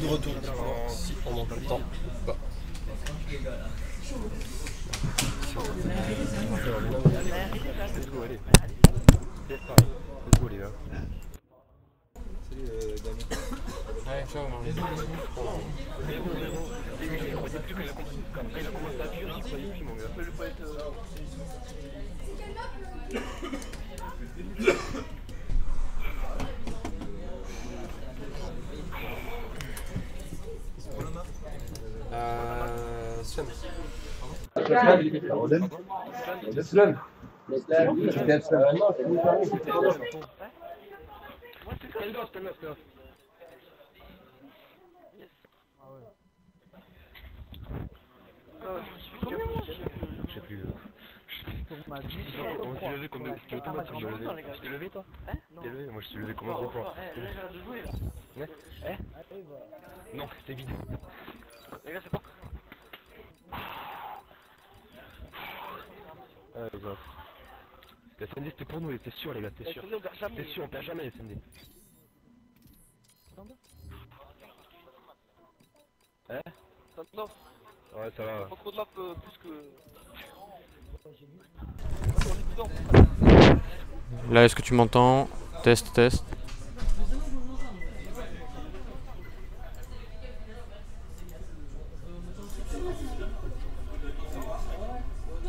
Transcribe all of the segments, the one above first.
de retour. Si on monte le temps. Bah. Let's go, allez. Let's go, les gars. Salut, Damien. Ouais, ciao, on est Sven. Je sais plus. On s'est levé comme tu t'es levé toi? T'es levé? Moi je suis levé comme un gros plan. Non, c'est vide. Les gars, c'est pas. Ah les gars. La SND c'était pour nous, t'es sûr les gars, t'es sûr? T'es sûr, on perd jamais les SND. Non. Ouais, ça va. Pas trop de lap plus que. Là, est-ce que tu m'entends? Test, test.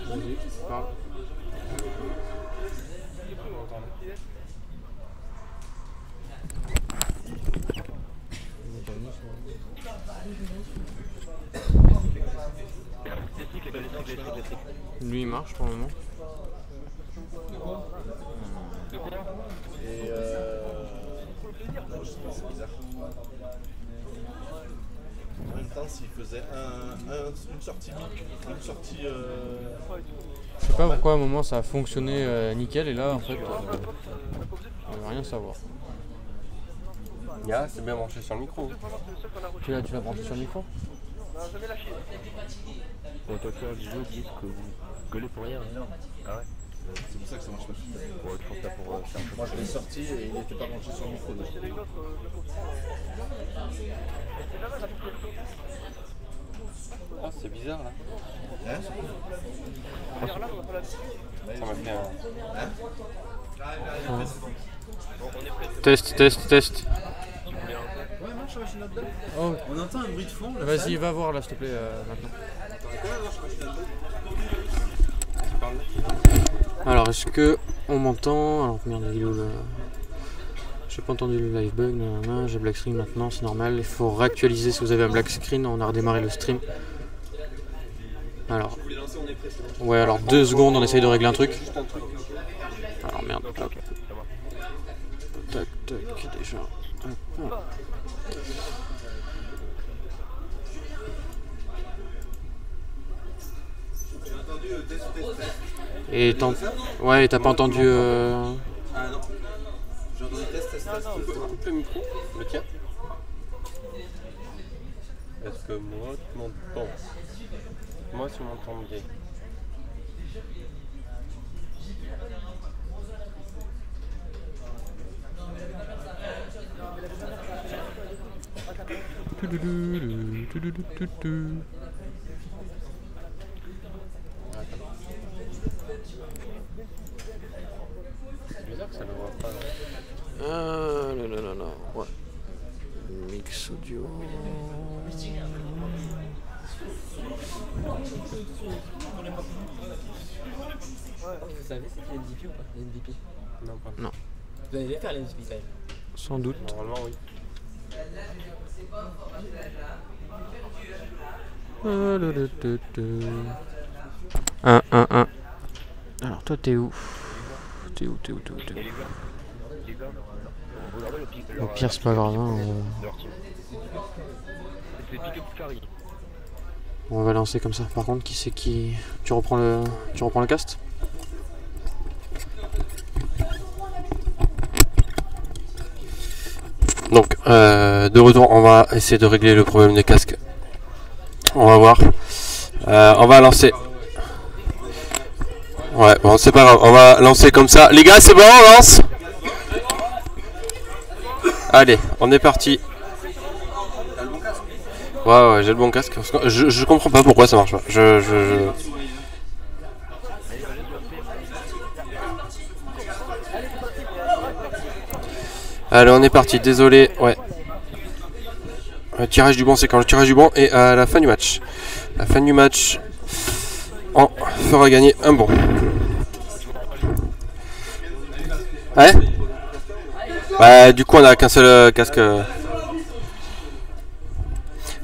Vas-y, parle. Lui, il marche pour le moment. Et je sais pas, c'est bizarre. En même temps, s'il faisait une sortie mic, une sortie. Je sais pas pourquoi à un moment ça a fonctionné nickel et là en fait on veut rien savoir. Ya, c'est bien branché sur le micro. Tu l'as branché sur le micro? Bon, toi, du jeu disent que vous gueulez pour rien. Ah ouais? C'est pour ça que ça marche pas. Ouais, je pense que pour faire un peu. Moi je l'ai sorti et il n'était pas branché sur le micro. Ah, c'est bizarre là. Hein? Ça m'a fait un. Hein? Test, test, test. Ouais, marche la machine là-dedans. Oh, On entend un bruit de fond là. vas-y, va voir là s'il te plaît maintenant. Alors, est-ce que on m'entend? Alors, merde, il est où, là? J'ai pas entendu le live bug, nanana, j'ai black screen maintenant, c'est normal. Il faut réactualiser si vous avez un black screen, on a redémarré le stream. Alors, ouais, alors 2 secondes, on essaye de régler un truc. Alors, merde, hop. Tac, tac, déjà. Hop. Et ouais, t'as pas entendu Ah non. J'ai entendu test. Coupe le micro, le tien. Est-ce que moi tu m'entends? Moi tu m'entends bien. C'est bizarre que ça ne voit pas. Ah là là là là, ouais. Mix audio. Vous savez c'est qu'il y a MVP ou pas? Il y a MVP. Non, pas. Non. Vous allez les faire les MVP quand même. Sans doute. Normalement, oui. Un. Alors toi t'es où? T'es où? Au pire c'est pas grave, hein, on va lancer comme ça. Par contre qui c'est qui... Tu reprends le cast? Donc de retour, on va essayer de régler le problème des casques. On va voir. On va lancer. Ouais, bon c'est pas grave, on va lancer comme ça. Les gars, c'est bon, on lance. Allez, on est parti. Ouais, j'ai le bon casque. Je comprends pas pourquoi ça marche pas. Allez, on est parti. Désolé, ouais. Le tirage du bon, c'est quand le tirage du bon est à la fin du match. La fin du match, on fera gagner un bon. Ouais. Ouais, du coup, on n'a qu'un seul casque.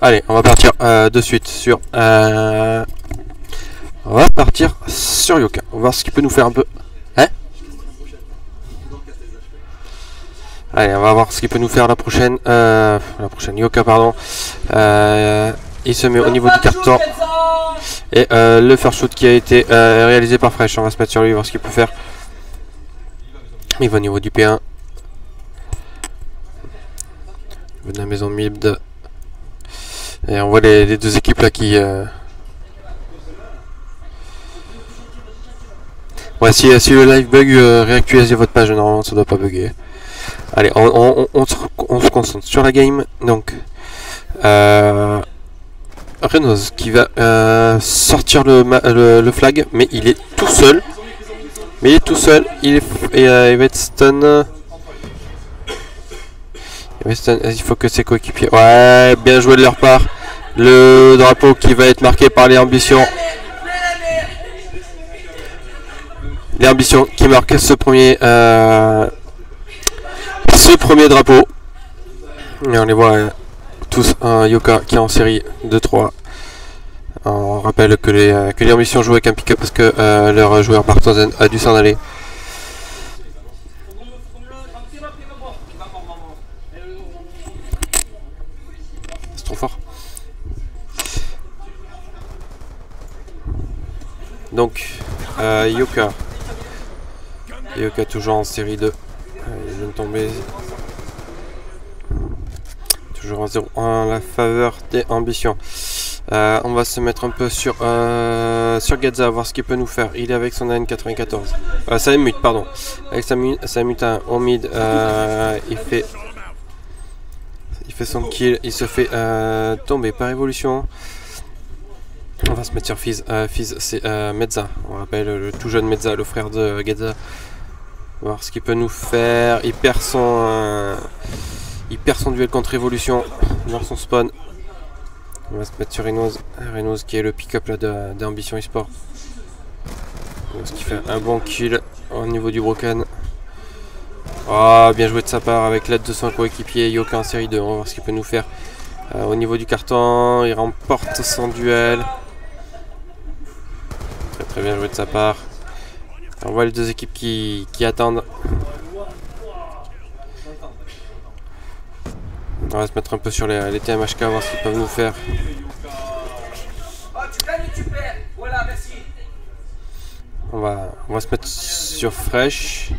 Allez, on va partir de suite sur. On va partir sur Yoka. On va voir ce qu'il peut nous faire un peu. Hein? Allez, on va voir ce qu'il peut nous faire la prochaine. Yoka, pardon. Il se met au niveau du carton. Et le first shoot qui a été réalisé par Fresh. On va se mettre sur lui, voir ce qu'il peut faire. Il va au niveau du P1. Il va de la maison Mibd. Et on voit les deux équipes là qui... Ouais, si le live bug, réactualisez votre page, normalement ça doit pas bugger. Allez, on se concentre sur la game. Donc, Renos qui va sortir le flag, mais il est tout seul. Il va être stun. Il faut que ses coéquipiers... Ouais, bien joué de leur part. Le drapeau qui va être marqué par les ambitions. Les ambitions qui marquent ce premier drapeau. Et on les voit tous. Yoka qui est en série 2-3. On rappelle que les ambitions jouent avec un pick-up parce que leur joueur Bartosen a dû s'en aller. C'est trop fort. Donc Yoka toujours en série 2. Il vient de tomber. Toujours en 0 en la faveur des ambitions. On va se mettre un peu sur Gadza, voir ce qu'il peut nous faire. Il est avec son AN94. Sa mute, pardon. Avec sa mute au mid, il fait son kill. Il se fait tomber par évolution. On va se mettre sur Fizz. Fizz, c'est Mezza. On rappelle le tout jeune Mezza, le frère de Gadza. Voir ce qu'il peut nous faire. Il perd son duel contre évolution dans son spawn. On va se mettre sur Renos qui est le pick-up d'Ambition eSport. Ce qui fait un bon kill au niveau du broken. Oh, bien joué de sa part avec l'aide de son coéquipier Yoka en série 2. On va voir ce qu'il peut nous faire. Au niveau du carton, il remporte son duel. Très bien joué de sa part. On voit les deux équipes qui attendent. On va se mettre un peu sur les TMHK, voir ce qu'ils peuvent nous faire. On va se mettre sur Fresh.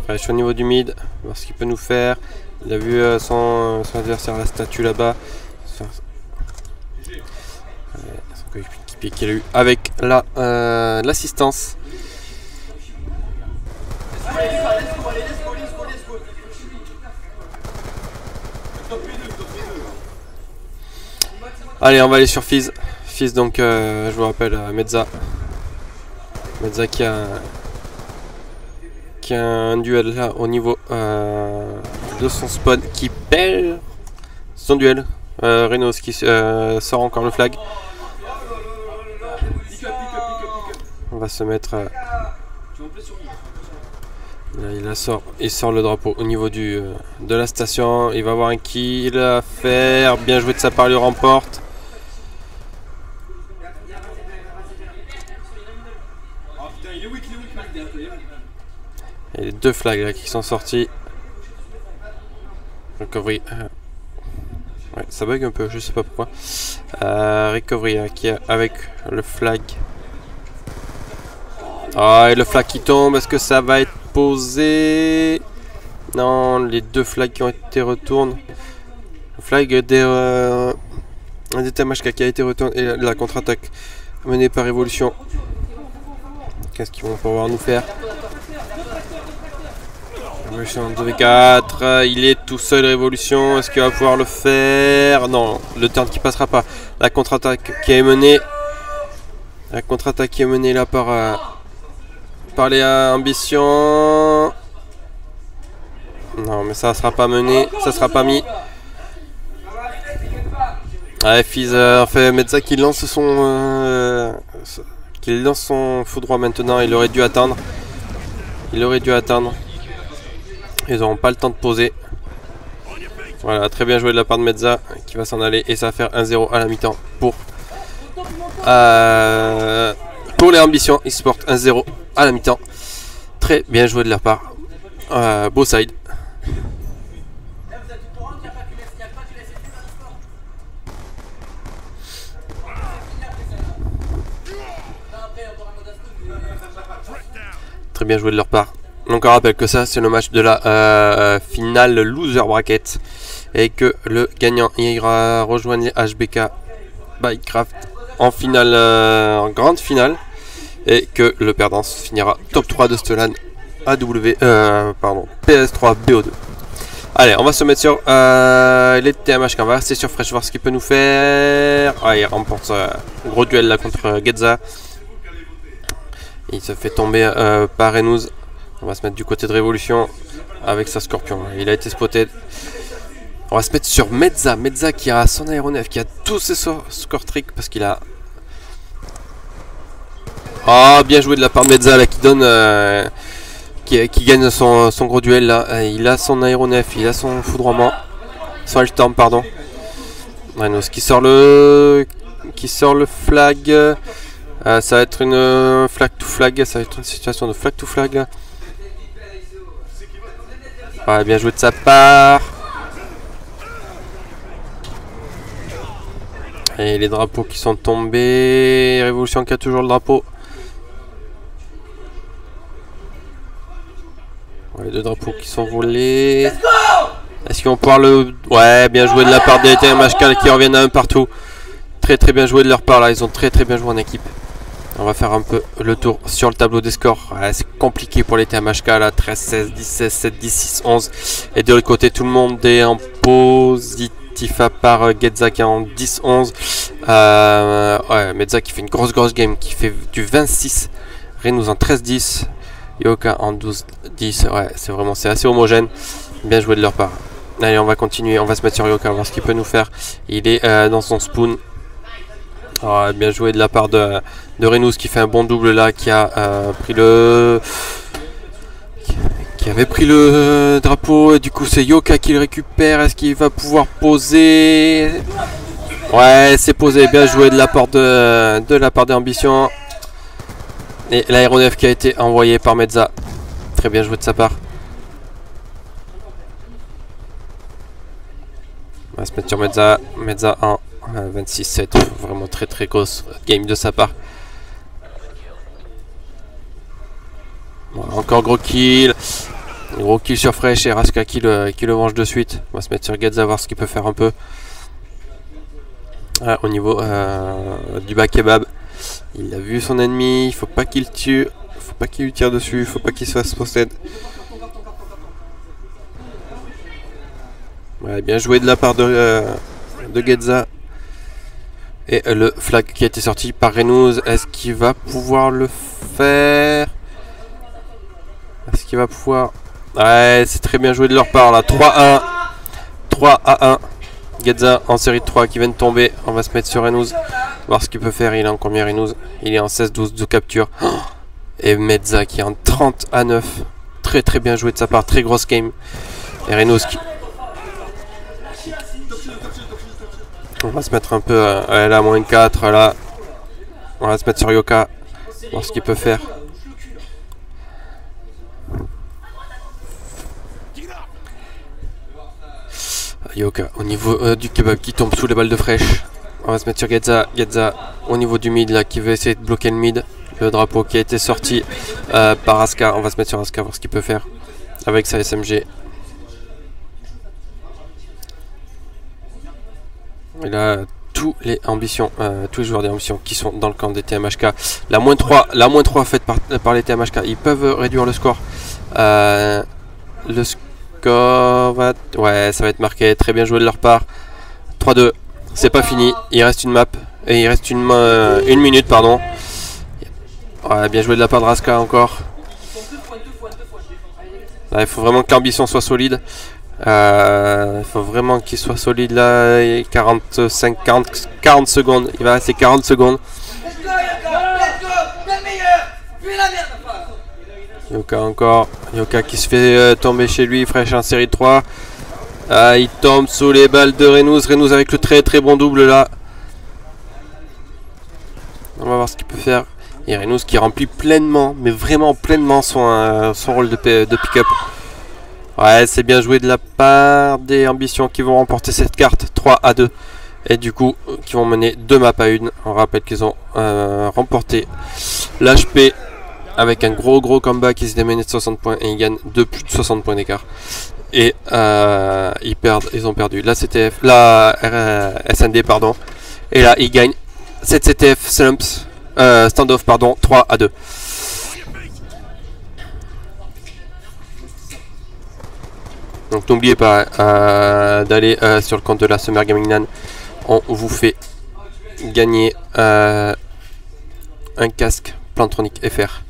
Fresh au niveau du mid, voir ce qu'il peut nous faire. Il a vu son adversaire à la statue là-bas. Son coéquipier qu'il a eu avec l'assistance. Allez, on va aller sur Fizz. Fizz, donc, je vous rappelle, Mezza. Mezza qui a un duel là au niveau de son spawn qui perd son duel. Renos qui sort encore le flag. On va se mettre... là, il sort le drapeau au niveau de la station. Il va avoir un kill à faire. Bien joué de sa part, il le remporte. Et les deux flags là qui sont sortis. Recovery. Ouais, ça bug un peu, je sais pas pourquoi. Recovery qui est avec le flag. Ah, et le flag qui tombe, est-ce que ça va être posé? Non, les deux flags qui ont été retournés. Le flag des TMHK qui a été retourné et la contre-attaque menée par Evolution. Qu'est-ce qu'ils vont pouvoir nous faire? Révolution 2v4, il est tout seul Révolution, est-ce qu'il va pouvoir le faire? Non, le turn qui passera pas. La contre-attaque qui est menée. La contre-attaque qui est menée là par les ambitions. Non mais ça sera pas mené, ça sera pas mis. Ouais, Fizz, en fait Mezza qui lance son faux droit maintenant, il aurait dû attendre. Il aurait dû attendre. Ils n'auront pas le temps de poser. Voilà, très bien joué de la part de Mezza qui va s'en aller. Et ça va faire 1-0 à la mi-temps pour les ambitions eSport. 1-0 à la mi-temps. Très bien joué de leur part. Beau side. Très bien joué de leur part. Donc on rappelle que ça c'est le match de la finale loser bracket et que le gagnant ira rejoindre HBK Bycraft en finale, en grande finale, et que le perdant finira top 3 de Stellan PS3 BO2. Allez, on va se mettre sur les TMHK, on va rester sur Fresh voir ce qu'il peut nous faire. Ah, il remporte un gros duel là contre Gedza. Il se fait tomber par Renouz. On va se mettre du côté de Révolution avec sa Scorpion. Il a été spotted. On va se mettre sur Mezza. Mezza qui a son aéronef, qui a tous ses score tricks parce qu'il a... Ah, bien joué de la part de Mezza là qui donne... qui gagne son gros duel là. Il a son aéronef, il a son foudroiement. Son Alstorm, pardon. Renouz qui sort le flag. Ça va être une flag to flag, ça va être une situation de flag to flag. Ouais, bien joué de sa part. Et les drapeaux qui sont tombés. Révolution qui a toujours le drapeau. Ouais, les deux drapeaux qui sont volés. Est-ce qu'on peut le... Ouais, bien joué de la part des TMHK qui reviennent à un partout. Très très bien joué de leur part là, ils ont très très bien joué en équipe. On va faire un peu le tour sur le tableau des scores. Ouais, c'est compliqué pour les TMHK là, 13, 16, 10, 16, 7, 10, 6, 11. Et de l'autre côté, tout le monde est en positif à part Gedza qui est en 10, 11. Ouais, Mezza qui fait une grosse game, qui fait du 26. Renouz en 13, 10. Yoka en 12, 10. Ouais, c'est assez homogène. Bien joué de leur part. Allez, on va continuer, on va se mettre sur Yoka, voir ce qu'il peut nous faire. Il est dans son spoon. Oh, bien joué de la part de Renouz qui fait un bon double là, qui a qui avait pris le drapeau, et du coup c'est Yoka qui le récupère. Est-ce qu'il va pouvoir poser? Ouais, c'est posé, bien joué de la part d'Ambition. Et l'aéronef qui a été envoyé par Mezza. Très bien joué de sa part. On va se mettre sur Mezza en 26-7, vraiment très grosse game de sa part. Voilà, encore gros kill sur Fresh et Raska qui le venge de suite. On va se mettre sur Gedza, voir ce qu'il peut faire un peu. Ah, au niveau du bas kebab, il a vu son ennemi, il faut pas qu'il tue, faut pas qu'il lui tire dessus, il faut pas qu'il se fasse possède. Ouais, bien joué de la part de Gedza. Et le flag qui a été sorti par Renouz, est-ce qu'il va pouvoir le faire? Est-ce qu'il va pouvoir... Ouais, c'est très bien joué de leur part là. 3-1. 3-1. Gedza en série de 3 qui vient de tomber. On va se mettre sur Renouz, voir ce qu'il peut faire. Il est en combien Renouz? Il est en 16-12 de capture. Et Mezza qui est en 30-9. Très bien joué de sa part. Très grosse game. Et Renouz qui... On va se mettre un peu là, moins 4 là. On va se mettre sur Yoka, voir ce qu'il peut faire. Yoka au niveau du kebab qui tombe sous les balles de Fresh. On va se mettre sur Gedza. Gedza au niveau du mid là qui veut essayer de bloquer le mid. Le drapeau qui a été sorti par Aska. On va se mettre sur Aska, voir ce qu'il peut faire avec sa SMG. Et là, tous les joueurs des ambitions qui sont dans le camp des TMHK. La moins 3 faite par les TMHK. Ils peuvent réduire le score. Le score va... Ouais, ça va être marqué. Très bien joué de leur part. 3-2. C'est pas fini. Il reste une map. Et il reste une minute, pardon. Ouais, bien joué de la part de Raska encore. Là, il faut vraiment que l'ambition soit solide. Il faut vraiment qu'il soit solide là. 40 secondes. Il va rester 40 secondes. Yoka encore. Yoka qui se fait tomber chez lui. Fresh en série de 3. Ah, il tombe sous les balles de Renouz. Renouz avec le très très bon double là. On va voir ce qu'il peut faire. Et Renouz qui remplit pleinement, mais vraiment pleinement son rôle de pick-up. Ouais, c'est bien joué de la part des Ambitions qui vont remporter cette carte 3-2. Et du coup, qui vont mener 2 maps à 1. On rappelle qu'ils ont remporté l'HP avec un gros comeback. Ils se démenaient de 60 points et ils gagnent de plus de 60 points d'écart. Et ils ont perdu la CTF, la SND, pardon. Et là, ils gagnent cette CTF Slumps, standoff, pardon, 3-2. Donc n'oubliez pas d'aller sur le compte de la Summer Gaming LAN. On vous fait gagner un casque Plantronic FR.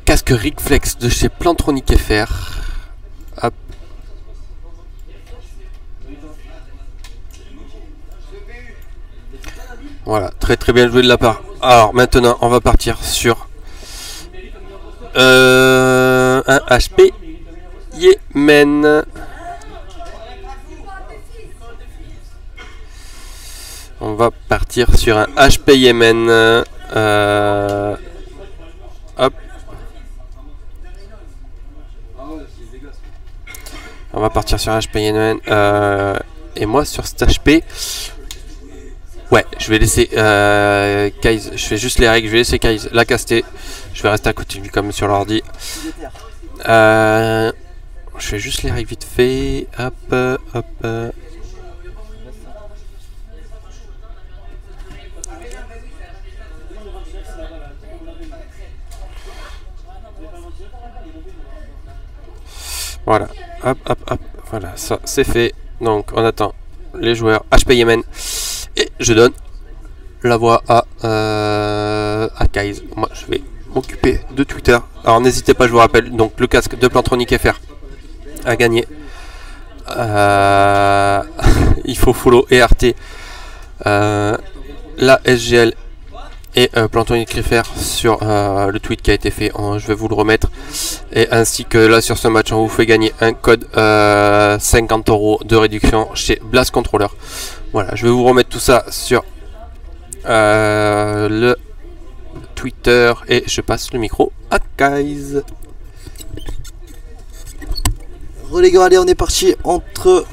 Casque Rigflex de chez Plantronic FR. Hop. Voilà, très très bien joué de la part. Alors maintenant, on va partir sur un HP Yémen. On va partir sur un HP Yémen. Hop. On va partir sur un HP Yémen. Et moi sur cet HP, ouais, je vais laisser Kaiz. Je fais juste les règles. Je vais laisser Kaiz la caster. Je vais rester à côté de lui comme sur l'ordi. Je fais juste les règles vite fait. Hop, hop. Voilà, hop, hop, hop. Voilà, ça c'est fait. Donc on attend les joueurs HP Yémen. Et je donne la voix à Kaiz. Moi je vais m'occuper de Twitter. Alors n'hésitez pas, je vous rappelle, donc le casque de Plantronic FR à gagner. Il faut follow et RT la SGL et Plantronic FR sur le tweet qui a été fait. Je vais vous le remettre. Et ainsi que là sur ce match, on vous fait gagner un code 50 € de réduction chez Blast Controller. Voilà, je vais vous remettre tout ça sur le Twitter et je passe le micro à Kaiz. Les gars, allez, on est parti entre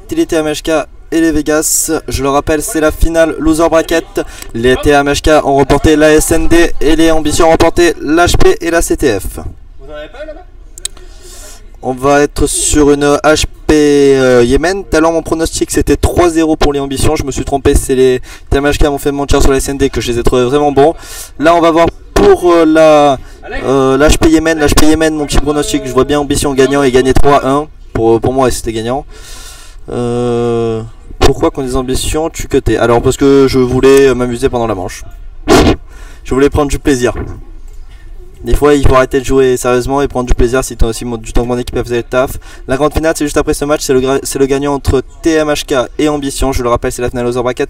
TMHK et les Vegas. Je le rappelle, c'est la finale loser bracket. Les TMHK ont remporté la SND et les Ambitions ont remporté l'HP et la CTF. Vous en avez pas là-bas? On va être sur une HP Yémen. Tout à l'heure mon pronostic c'était 3-0 pour les Ambitions. Je me suis trompé, c'est les TMHK m'ont fait mentir sur la SND que je les ai trouvés vraiment bons. Là on va voir pour l'HP Yémen. L'HP Yémen, mon petit pronostic, je vois bien Ambition gagnant et gagner 3-1. Pour moi c'était gagnant. Pourquoi qu'on des Ambitions tu cutais? Alors parce que je voulais m'amuser pendant la manche. Je voulais prendre du plaisir. Des fois il faut arrêter de jouer sérieusement et prendre du plaisir si du temps que mon équipe faisait le taf. La grande finale c'est juste après ce match, c'est le gagnant entre TMHK et Ambition. Je le rappelle, c'est la finale loser bracket.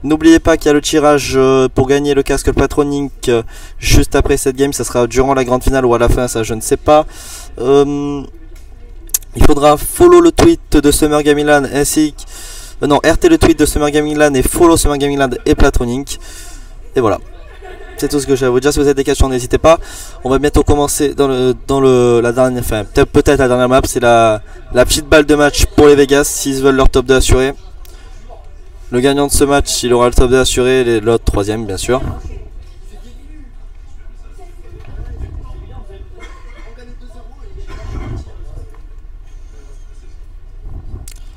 N'oubliez pas qu'il y a le tirage pour gagner le casque Plantronic juste après cette game. Ça sera durant la grande finale ou à la fin, ça je ne sais pas. Il faudra follow le tweet de Summer Gaming LAN ainsi que... non, RT le tweet de Summer Gaming LAN et follow Summer Gaming LAN et Plantronic. Et voilà. C'est tout ce que j'ai à vous dire. Si vous avez des questions, n'hésitez pas. On va bientôt commencer dans la dernière, enfin peut-être la dernière map. C'est la petite balle de match pour les Vegas s'ils veulent leur top 2 assuré. Le gagnant de ce match, il aura le top 2 assuré, l'autre troisième bien sûr.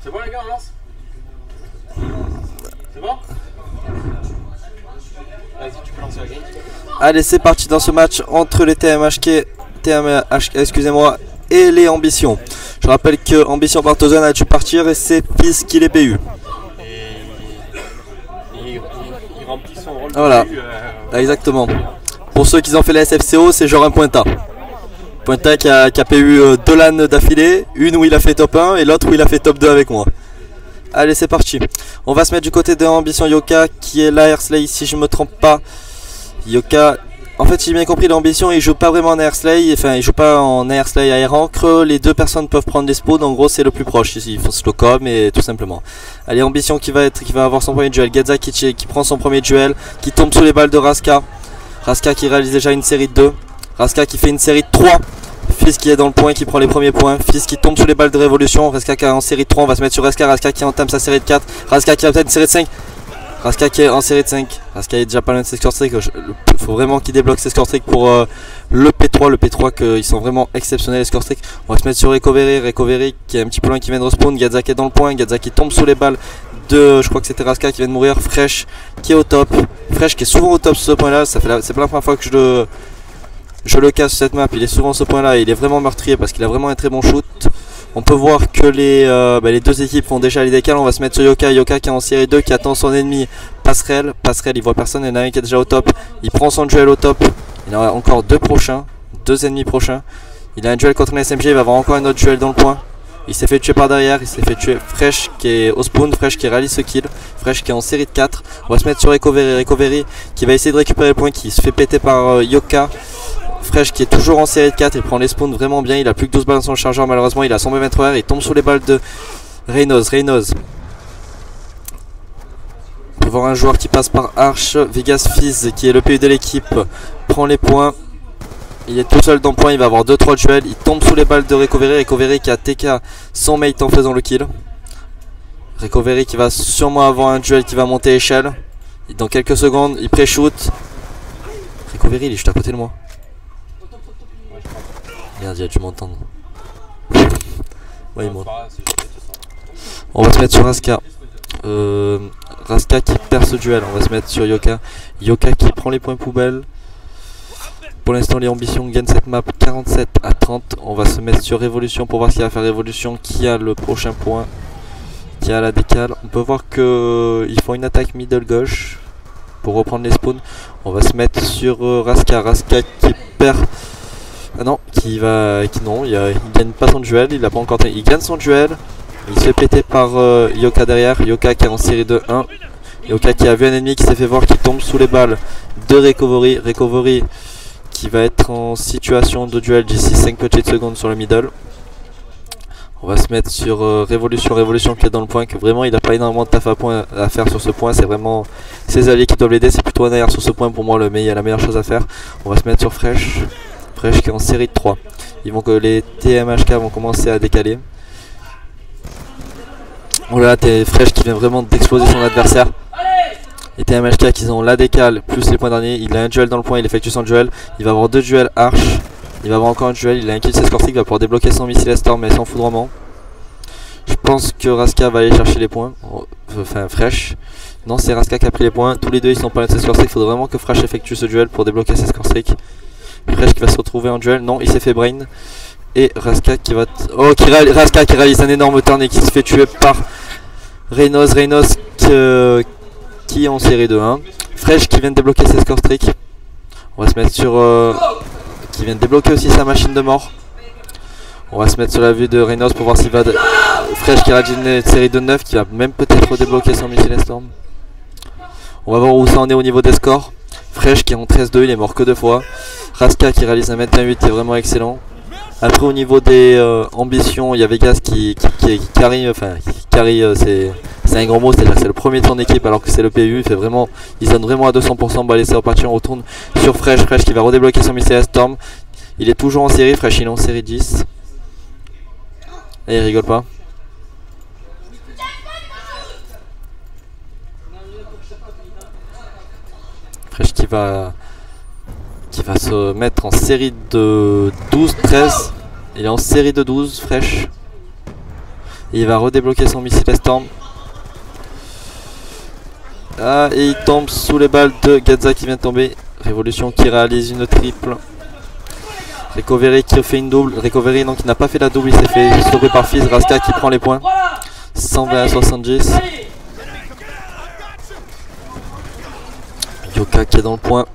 C'est bon les gars, on lance? C'est bon? Vas-y, tu peux lancer la game. Allez, c'est parti dans ce match entre les TMHK excusez-moi, et les ambitions. Je rappelle que Ambition Bartozan a dû partir et c'est Fizz qui les PU. Il remplit son rôle. Voilà, exactement. Pour ceux qui ont fait la SFCO, c'est genre un Pointa. Pointa qui a PU 2 LAN d'affilée, une où il a fait top 1 et l'autre où il a fait top 2 avec moi. Allez, c'est parti. On va se mettre du côté de Ambition Yoka qui est là, Airslay, si je me trompe pas. Yoka, en fait, si j'ai bien compris, l'ambition, il joue pas vraiment en Airslay, enfin, il joue pas en Airslay aérant. Creux, les deux personnes peuvent prendre des spawns, en gros, c'est le plus proche. Il faut Slowcom et tout simplement. Allez, Ambition qui va avoir son premier duel. Gadza qui prend son premier duel, qui tombe sous les balles de Raska. Raska qui réalise déjà une série de 2. Raska qui fait une série de 3. Fizz qui est dans le point, qui prend les premiers points. Fizz qui tombe sous les balles de Révolution. Raska qui est en série de 3, on va se mettre sur Raska. Raska qui entame sa série de 4. Raska qui entame une série de 5. Raska qui est en série de 5. Raska est déjà pas loin de ses score streaks. Il faut vraiment qu'il débloque ses score streaks pour le P3. Le P3, ils sont vraiment exceptionnels les score streaks. On va se mettre sur Recovery. Recovery qui est un petit peu loin, qui vient de respawn. Gadza qui est dans le point. Gadza qui tombe sous les balles de, je crois que c'était Raska qui vient de mourir. Fresh qui est au top. Fresh qui est souvent au top sur ce point là. C'est pas la première fois que je le casse sur cette map. Il est souvent à ce point là. Il est vraiment meurtrier parce qu'il a vraiment un très bon shoot. On peut voir que les deux équipes font déjà les décals. On va se mettre sur Yoka. Yoka qui est en série 2, qui attend son ennemi Passerelle. Passerelle, il voit personne. Il y en a un qui est déjà au top. Il prend son duel au top. Il en a encore deux ennemis prochains. Il a un duel contre un SMG. Il va avoir encore un autre duel dans le point. Il s'est fait tuer par derrière. Il s'est fait tuer. Fresh qui est au spawn. Fresh qui réalise ce kill. Fresh qui est en série de 4. On va se mettre sur Recovery. Recovery qui va essayer de récupérer le point. Qui se fait péter par Yoka. Fresh qui est toujours en série de 4, il prend les spawns vraiment bien, il a plus que 12 balles dans son chargeur, malheureusement il a son B23R, il tombe sous les balles de Reynos. On peut voir un joueur qui passe par Arch. Vegas Fizz qui est le PU de l'équipe prend les points, il est tout seul dans le point, il va avoir 2-3 duels, il tombe sous les balles de Recovery. Recovery qui a TK son mate en faisant le kill. Recovery qui va sûrement avoir un duel qui va monter échelle, dans quelques secondes il pré-shoot. Recovery il est juste à côté de moi. Merde, il a dû m'entendre. Ouais, on va se mettre sur Raska. Raska qui perd ce duel. On va se mettre sur Yoka. Yoka qui prend les points poubelles. Pour l'instant, les ambitions gagnent cette map 47-30. On va se mettre sur Révolution pour voir ce qu'il va faire Révolution. Qui a le prochain point, qui a la décale. On peut voir qu'ils font une attaque middle gauche pour reprendre les spawns. On va se mettre sur Raska. Raska qui perd. Ah non, il gagne pas son duel, il a pas encore. Il gagne son duel, il se fait péter par Yoka derrière. Yoka qui est en série de 1. Yoka qui a vu un ennemi qui s'est fait voir, qui tombe sous les balles de Recovery. Recovery qui va être en situation de duel d'ici 5 petites secondes sur le middle. On va se mettre sur Révolution qui est dans le point, que vraiment il n'a pas énormément de taf à faire sur ce point. C'est vraiment ses alliés qui doivent l'aider, c'est plutôt un arrière sur ce point pour moi, mais il y a la meilleure chose à faire. On va se mettre sur Fresh. Fresh qui est en série de 3. Les TMHK vont commencer à décaler. Oh là là, t'es Fresh qui vient vraiment d'exploser son adversaire. Les TMHK qui ont la décale plus les points derniers. Il a un duel dans le point, il effectue son duel. Il va avoir 2 duels Arch. Il va avoir encore un duel, il a un kill ses score streaks, il va pouvoir débloquer son missile Storm mais sans foudrement. Je pense que Raska va aller chercher les points. Enfin Fresh. Non, c'est Raska qui a pris les points. Tous les deux ils sont pas loin de ses score streaks. Il faudrait vraiment que Fresh effectue ce duel pour débloquer ses score streaks. Fresh qui va se retrouver en duel, non il s'est fait brain. Et Raska qui va... Raska qui réalise un énorme turn et qui se fait tuer par Reynos. Reynos qui est en série de 1. Fresh qui vient de débloquer ses score streaks. On va se mettre sur... qui vient de débloquer aussi sa machine de mort. On va se mettre sur la vue de Reynos pour voir s'il va... Fresh qui réalise une série de 9 qui va même peut-être débloquer son missile Storm. On va voir où ça en est au niveau des scores. Fresh qui est en 13-2, il est mort que 2 fois. Raska qui réalise un 21-8 qui est vraiment excellent. Après au niveau des ambitions, il y a Vegas qui carry, c'est un grand mot, c'est-à-dire que c'est le premier de son équipe alors que c'est le PU, il donne vraiment à 200%, bah allez c'est reparti, on retourne sur Fresh. Fresh qui va redébloquer son missile Storm. Il est toujours en série, Fresh il est en série 10. Et il rigole pas. Fresh qui va se mettre en série de 12-13. Il est en série de 12, Fresh. Et il va redébloquer son missile Storm. Ah, et il tombe sous les balles de Gadza qui vient de tomber. Révolution qui réalise une triple. Recovery qui fait une double. Recovery non, qui n'a pas fait la double, il s'est fait stopper par Fizz. Raska qui prend les points. 120 à 70. Yoka qui est dans le point.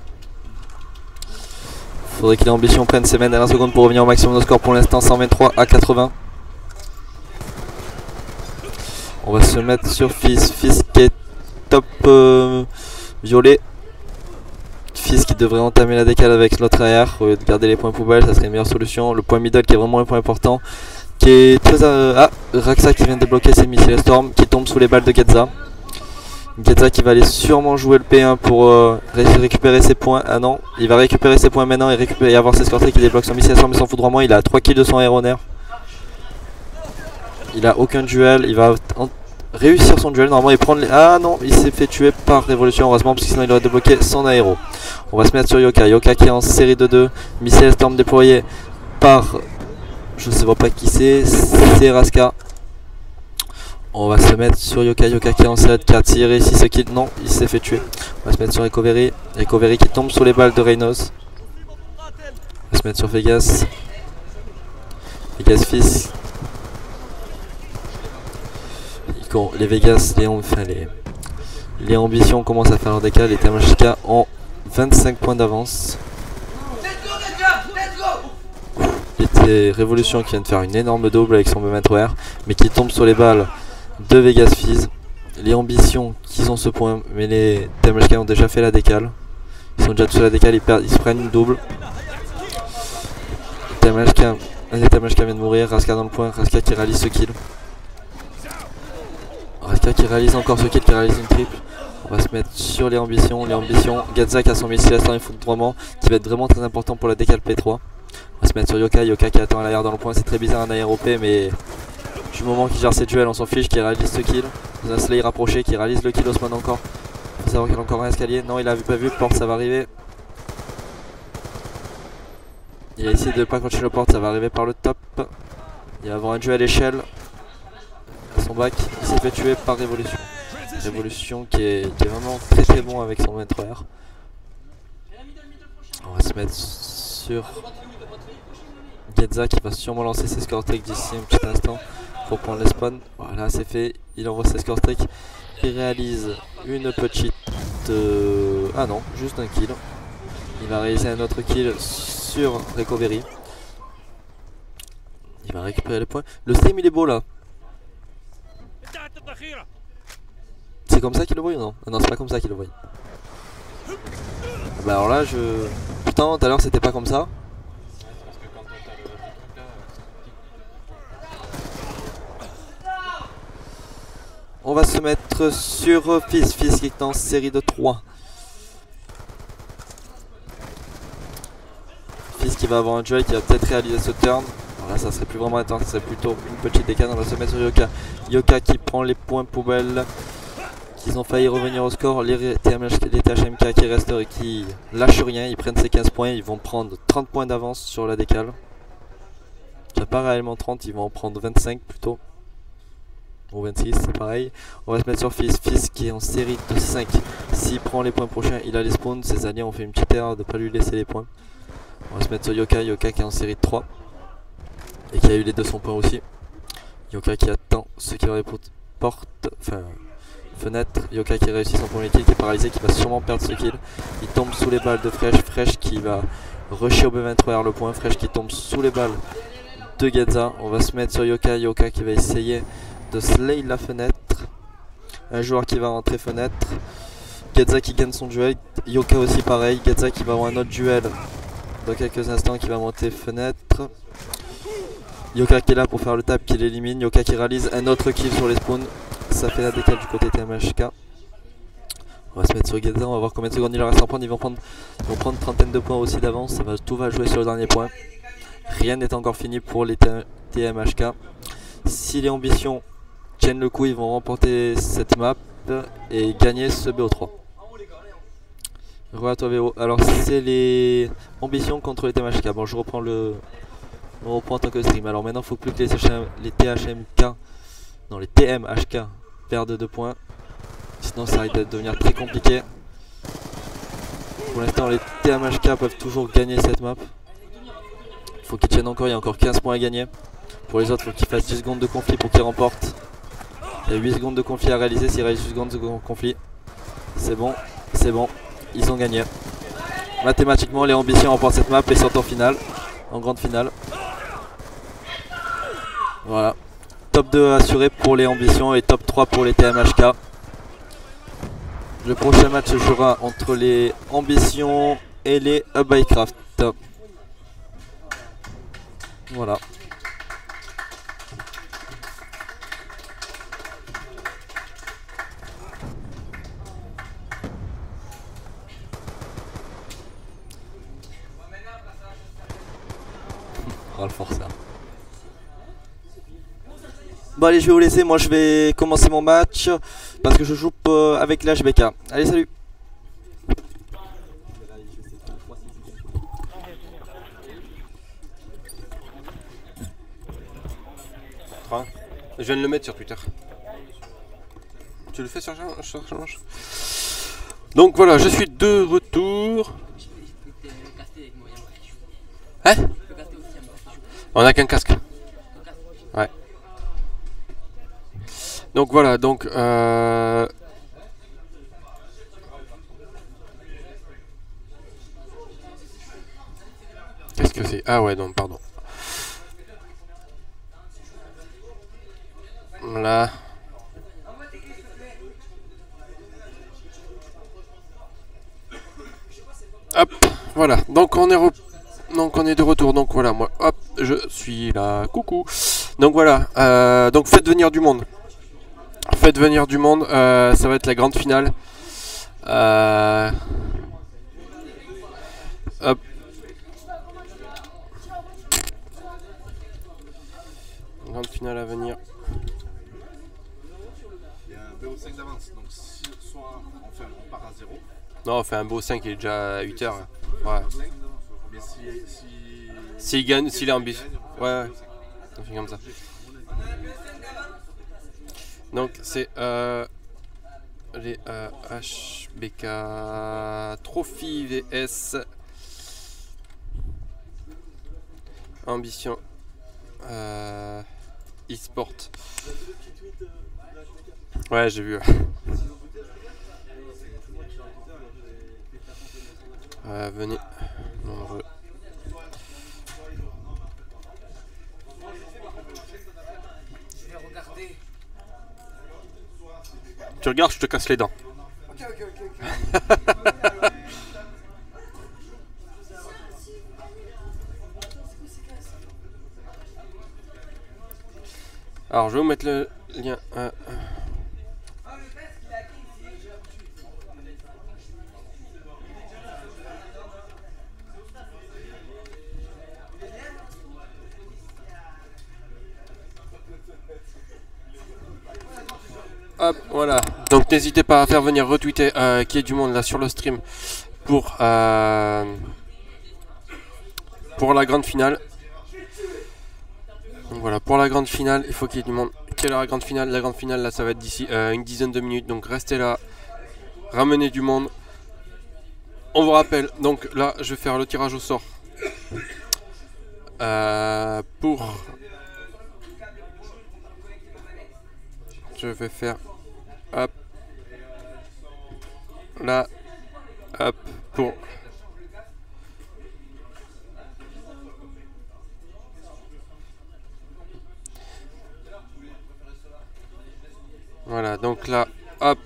Faudrait qu'il ait ambition, prenne ses mains dernières secondes pour revenir au maximum de score. Pour l'instant 123 à 80. On va se mettre sur Fizz. Fizz qui est top violet. Fizz qui devrait entamer la décale avec l'autre arrière. Au lieu de garder les points poubelles, ça serait une meilleure solution. Le point middle qui est vraiment un point important. Qui est très Raxa qui vient de débloquer ses missiles Storm. Qui tombe sous les balles de Getza. Getza qui va aller sûrement jouer le P1 pour récupérer ses points. Ah non, il va récupérer ses points maintenant et avoir ses scortés qui débloque son missile Storm et son foudroiement. Il a 3 kills de son aéronef. Il a aucun duel. Il va réussir son duel normalement et prendre les... Ah non, il s'est fait tuer par Révolution heureusement parce que sinon il aurait débloqué son aéro. On va se mettre sur Yoka. Yoka qui est en série de 2. Missile Storm déployé par... Je ne sais pas qui c'est Raska. On va se mettre sur Yoka. Yoka qui est en série de 4. S'il réussit ce kill, non, il s'est fait tuer. On va se mettre sur Recovery. Recovery qui tombe sous les balles de Reynos. On va se mettre sur Vegas. Vegas Fizz. Les Vegas, les ambitions commencent à faire leur décal. Les Tamashika ont 25 points d'avance. Les Révolution qui vient de faire une énorme double avec son B23R, mais qui tombe sur les balles de Vegas Fizz. Les ambitions qui ont ce point, mais les Tamashika ont déjà fait la décale. Ils sont déjà tous sur la décale, ils se prennent une double. Les Tamashika viennent de mourir. Raska dans le point, Raska qui réalise ce kill. Raska qui réalise encore ce kill, qui réalise une triple. On va se mettre sur les ambitions. Getza qui a son missile Storm et foudroiement qui va être vraiment très important pour la décale P3. On va se mettre sur Yoka. Yoka qui attend à l'arrière dans le point. C'est très bizarre un aéro P, mais du moment qu'il gère ses duels, on s'en fiche. Qui réalise ce kill. Dans un slay rapproché qui réalise le kill. Osman encore. Il faut savoir qu'il a encore un escalier. Non, il a pas vu. Porte, ça va arriver. Il a essayé de ne pas continuer le porte. Ça va arriver par le top. Il va avoir un duel à l'échelle. Son bac, il s'est fait tuer par Révolution. Révolution qui est vraiment très bon avec son M3R. On va se mettre sur Getza qui va sûrement lancer ses score tricks d'ici un petit instant pour prendre les spawns. Voilà, c'est fait. Il envoie ses score tricks. Il réalise une petite... Ah non, juste un kill. Il va réaliser un autre kill sur Recovery. Il va récupérer les points. Le stream il est beau là. C'est comme ça qu'il le voit ou non? Ah non, c'est pas comme ça qu'il le voit. Bah alors là, Putain, tout à l'heure c'était pas comme ça. On va se mettre sur Fizz. Fizz qui est en série de 3. Fizz qui va avoir un duel qui va peut-être réaliser ce turn. Là ça serait plus vraiment un turn, ça serait plutôt une petite décale. On va se mettre sur Yoka. Yoka qui prend les points poubelles. Qu'ils ont failli revenir au score. Les THMK qui restent et qui lâchent rien. Ils prennent ces 15 points. Ils vont prendre 30 points d'avance sur la décale. Déjà pas réellement 30, ils vont en prendre 25 plutôt. Ou 26, c'est pareil. On va se mettre sur Fizz. Fizz qui est en série de 5. S'il prend les points prochains, il a les spawns. Ses alliés ont fait une petite erreur de ne pas lui laisser les points. On va se mettre sur Yoka. Yoka qui est en série de 3. Et qui a eu les 200 points aussi. Yoka qui attend ce qui va répondre porte. Enfin. Fenêtre, Yoka qui réussit son premier kill, qui est paralysé, qui va sûrement perdre ce kill. Il tombe sous les balles de Fresh. Fresh qui va rusher au B23R le point. Fresh qui tombe sous les balles de Getza. On va se mettre sur Yoka. Yoka qui va essayer de slay la fenêtre. Un joueur qui va rentrer fenêtre. Getza qui gagne son duel. Yoka aussi pareil. Getza qui va avoir un autre duel dans quelques instants, qui va monter fenêtre. Yoka qui est là pour faire le tap, qui l'élimine. Yoka qui réalise un autre kill sur les spawns. Ça fait la décale du côté TMHK. On va se mettre sur Getza, on va voir combien de secondes il leur reste en prendre. Ils vont prendre une trentaine de points aussi d'avance. Tout va jouer sur le dernier point. Rien n'est encore fini pour les TMHK. Si les ambitions tiennent le coup, ils vont remporter cette map et gagner ce BO3. Re à toi VO. Alors c'est les ambitions contre les TMHK. Bon, je reprends en tant que stream. Alors maintenant il faut plus que les THMK, non les TMHK perdent 2 points. Sinon ça risque de devenir très compliqué. Pour l'instant les TMHK peuvent toujours gagner cette map. faut qu'ils tiennent encore, il y a encore 15 points à gagner. Pour les autres, il faut qu'ils fassent 10 secondes de conflit pour qu'ils remportent. Il y a 8 secondes de conflit à réaliser, s'ils réalisent 8 secondes de conflit. C'est bon, ils ont gagné. Mathématiquement, les ambitions remportent cette map et sont en finale, en grande finale. Voilà. Top 2 assuré pour les ambitions et top 3 pour les TMHK. Le prochain match se jouera entre les ambitions et les Bycraft. Voilà. Oh le forçat. Bon allez, je vais vous laisser, moi je vais commencer mon match parce que je joue avec l'HBK. Allez, salut. Je viens de le mettre sur Twitter. Tu le fais sur Change? Donc voilà, je suis de retour. Hein? On a qu'un casque. Ouais. Donc voilà, donc qu'est-ce que c'est? Ah ouais, non, pardon. Voilà. Hop, voilà. Donc on est de retour. Donc voilà, moi, hop, je suis là. Coucou. Donc voilà. Donc faites venir du monde. Faites venir du monde. Ça va être la grande finale. Hop. Grande finale à venir. Il y a un BO5 d'avance, donc si, soit on part à 0. Non, on fait un beau 5, il est déjà à 8h. Ouais. Mais s'il gagne, s'il est ambitieux. Ouais, on fait comme ça. Donc c'est les HBK Trophy VS Ambition e-sport. Ouais, j'ai vu. Venez nombreux. Je vais regarder. Tu regardes, je te casse les dents. Ok. Alors je vais vous mettre le lien. Hop, voilà. Donc n'hésitez pas à faire venir retweeter qu'il y ait du monde là sur le stream pour la grande finale. Donc voilà, pour la grande finale, il faut qu'il y ait du monde. Quelle heure la grande finale? La grande finale là, ça va être d'ici une dizaine de minutes. Donc restez là, ramenez du monde. On vous rappelle, donc là, je vais faire le tirage au sort pour. Je vais faire hop là, hop pour. Voilà, donc là, hop,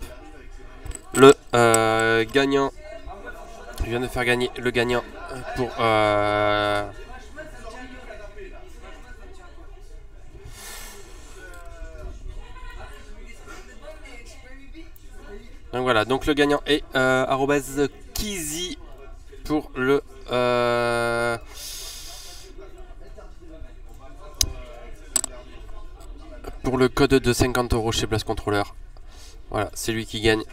le gagnant. Je viens de faire gagner le gagnant pour donc voilà, donc le gagnant est @Kizi pour le code de 50 € chez Blast Controller. Voilà, c'est lui qui gagne.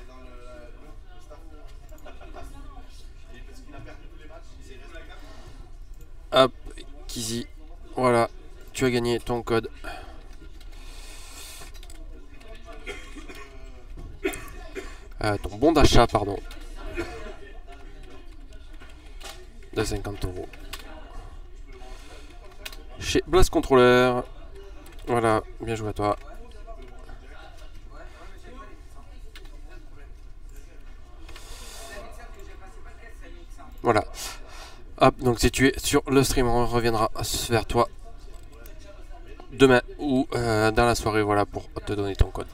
Hop, Kizi, voilà, tu as gagné ton code. Ton bon d'achat, pardon, de 50 €. chez Blast Controller. Voilà, bien joué à toi. Voilà. Hop, donc si tu es sur le stream, on reviendra vers toi demain ou dans la soirée, voilà, pour te donner ton code.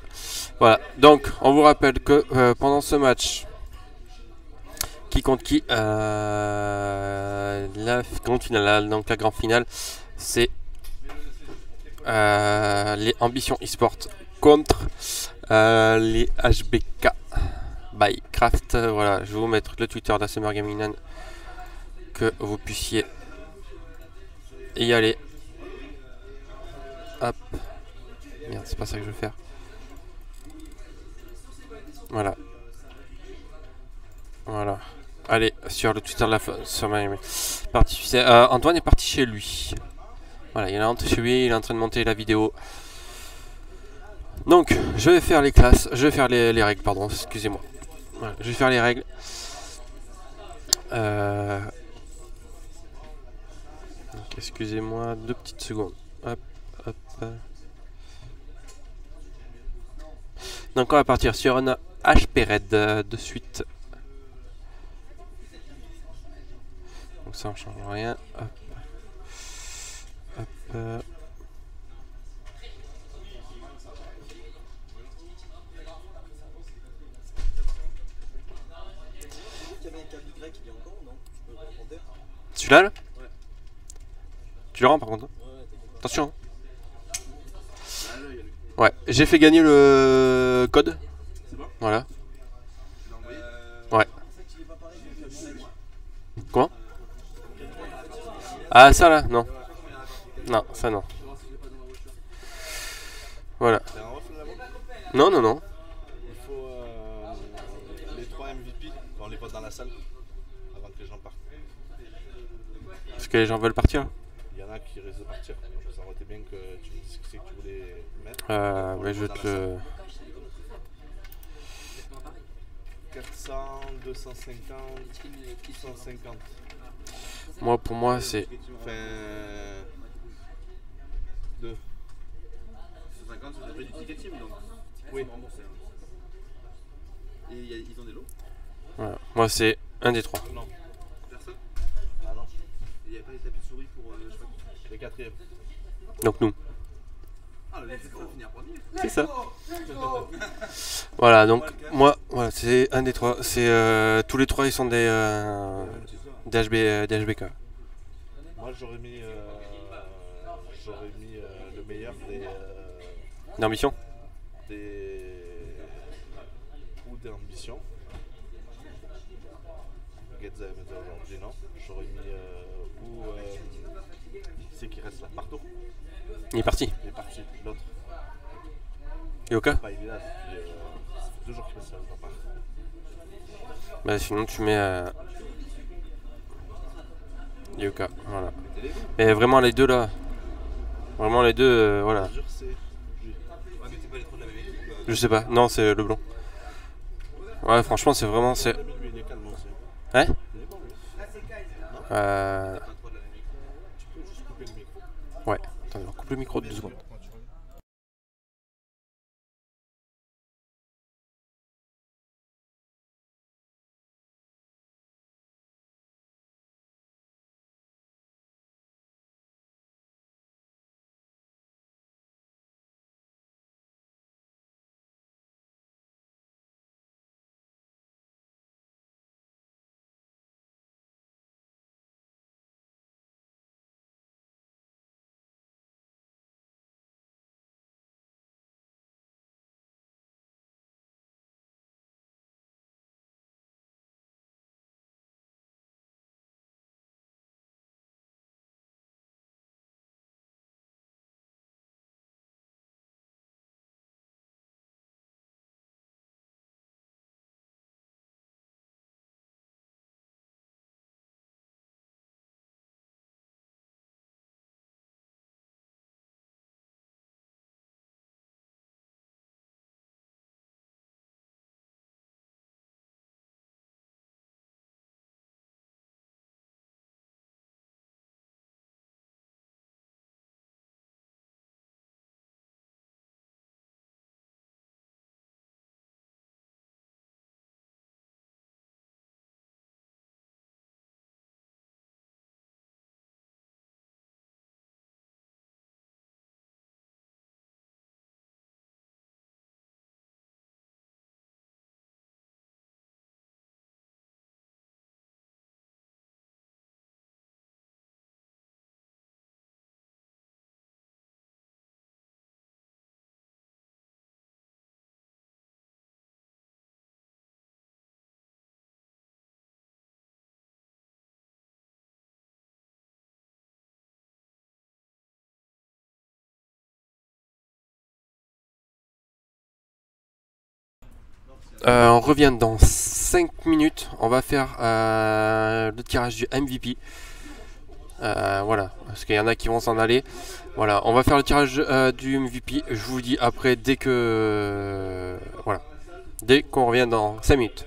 Voilà, donc on vous rappelle que pendant ce match, qui compte qui, la grande finale, donc la grande finale, c'est les Ambitions eSport contre les HBK by Craft. Voilà, je vais vous mettre le Twitter d'Asmr Gaming Nan, que vous puissiez y aller. Hop. Merde, c'est pas ça que je veux faire. Voilà. Voilà. Allez, sur le Twitter de la sur ma Antoine est parti chez lui. Voilà, il est rentré chez lui, il est en train de monter la vidéo. Donc, je vais faire les classes, je vais faire les règles, pardon, excusez-moi. Voilà, je vais faire les règles. Excusez-moi, 2 petites secondes. Hop, hop. Donc on va partir sur un HP Red de suite. Donc ça on change rien. Hop. Hop. Celui-là là tu le rends par contre. Attention. Ouais, j'ai fait gagner le code. Voilà. Ouais. Quoi? Ah ça là, non. Non, ça non. Voilà. Non, non, non. Il faut les 3 MVP, on les vote dans la salle avant que les gens partent. Parce que les gens veulent partir. Il y en a qui risquent de partir. Donc ça aurait été bien que tu me dises ce que c'est que tu voulais mettre. Ouais, je vais te le... 400, 250, 150. Moi, pour moi, c'est... Enfin... 2. 150, c'est déjà du ticket team donc. Oui. Et ils ont des lots? Voilà. Moi, c'est un des 3. Non. Personne? Ah non. Il n'y a pas des tapis de souris pour les 4e. Donc nous. Ah, le c'est pour finir premier. C'est ça. Voilà, donc moi, voilà, c'est un des 3. C'est tous les 3 ils sont des HBK. Moi j'aurais mis le meilleur D'ambition. Ou des ambitions. Getza et Meta aujourd'hui non. J'aurais mis c'est qui reste là, Parto. Il est parti. Il est parti, l'autre. Yoka. Pas il est là, ça fait 2 jours qu'il passe là, il va pas. Bah sinon tu mets Yoka, voilà. Mais vraiment les deux là. Vraiment les deux, voilà. Je sais pas, non c'est le blond. Ouais franchement c'est vraiment... c'est. Hein? Ouais, attends, on coupe le micro de 2 secondes. On revient dans 5 minutes. On va faire le tirage du MVP. Voilà, parce qu'il y en a qui vont s'en aller. Voilà, on va faire le tirage du MVP. Je vous dis après dès que voilà, dès qu'on revient dans 5 minutes.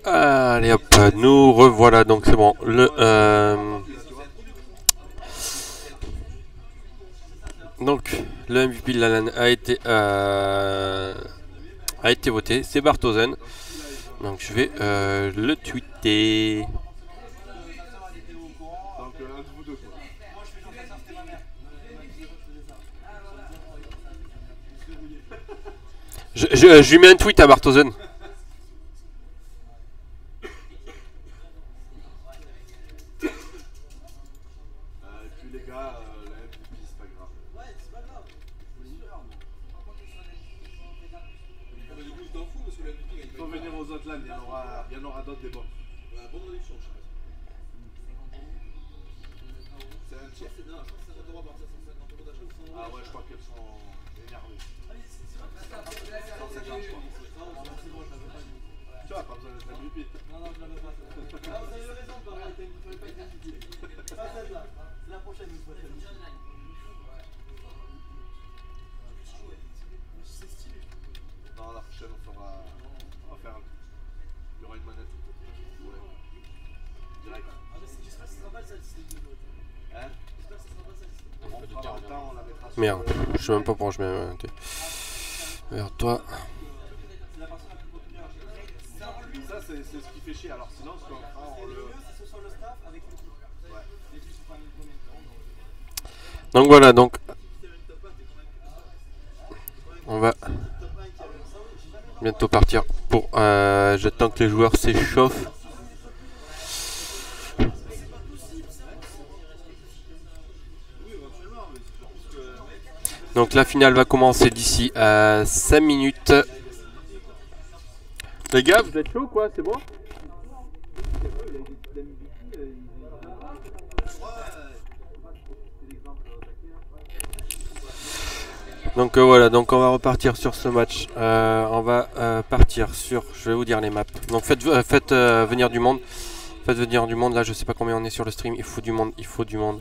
Allez hop, nous revoilà, donc c'est bon. Donc le MVP de la LAN a été voté, c'est Barthosen. Donc je vais le tweeter. Je lui mets un tweet à Barthosen. Il y en aura d'autres des bons. Bonne réduction, je sais pas. C'est un tiers. Non, je pense que c'est 50 € par 150 € d'achat. Ah ouais, je crois qu'elles sont énervées. 150, je crois. Tu vois, pas besoin d'être MVP. Non, je l'avais pas. Ah, vous avez raison, par contre, il ne fallait pas être MVP. Pas celle-là. C'est la prochaine, une fois. Non, la prochaine, on va faire un. Il y aura une manette. Ouais. Direct. J'espère que ce sera pas ça. Hein? J'espère que ce sera pas ça. On fera le temps, on la mettra sur. Merde, je sais même pas pourquoi je mets. Vers toi. C'est la partie la plus populaire. Ça, c'est ce qui fait chier. Alors, sinon, ce qu'on fera, on le. C'est ce soit le staff avec le coup. Ouais. Donc voilà, donc. On va bientôt partir pour j'attends que les joueurs s'échauffent. Donc la finale va commencer d'ici 5 minutes. Les gars, vous êtes chaud quoi, c'est bon? Donc voilà, donc on va repartir sur ce match. On va partir sur, je vais vous dire les maps. Donc faites venir du monde. Faites venir du monde. Là, je sais pas combien on est sur le stream. Il faut du monde, il faut du monde.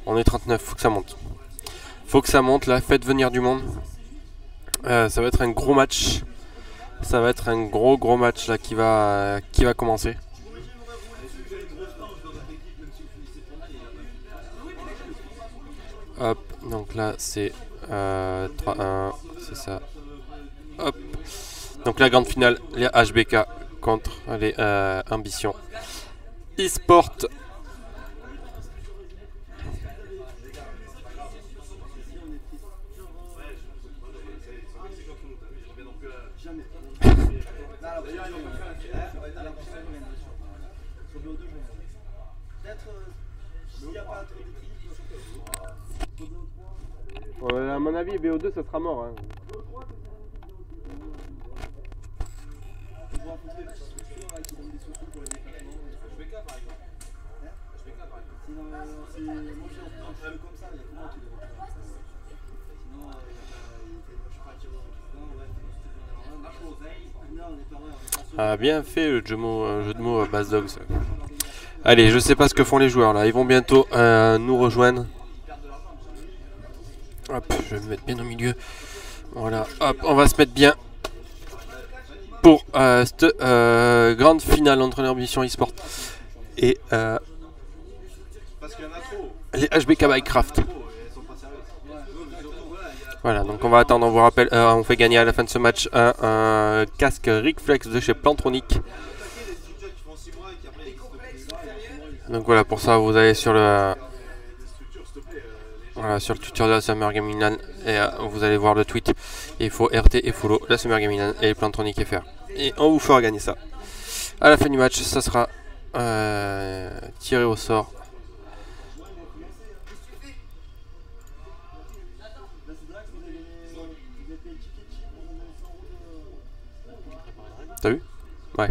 On est 39, faut que ça monte. Faut que ça monte là. Faites venir du monde. Ça va être un gros match. Ça va être un gros match là qui va commencer. Hop, donc là c'est 3-1, c'est ça. Hop. Donc la grande finale, les HBK contre les Ambitions eSport. À mon avis, BO2 ça sera mort. Hein. Ah, bien fait le jeu de mots Bass Dogs. Allez, je sais pas ce que font les joueurs là. Ils vont bientôt nous rejoindre. Hop, je vais me mettre bien au milieu. Voilà, hop, on va se mettre bien pour cette grande finale entre l'Ambition eSport et les HBK Minecraft. Voilà, donc on va attendre, on vous rappelle, on fait gagner à la fin de ce match un casque Rigflex de chez Plantronic. Donc voilà, pour ça vous allez sur le sur le tutoriel de la Summer Gaming LAN et vous allez voir le tweet. Et il faut RT et follow la Summer Gaming LAN et Plantronic FR. Et on vous fera gagner ça. À la fin du match, ça sera tiré au sort. T'as vu? Ouais.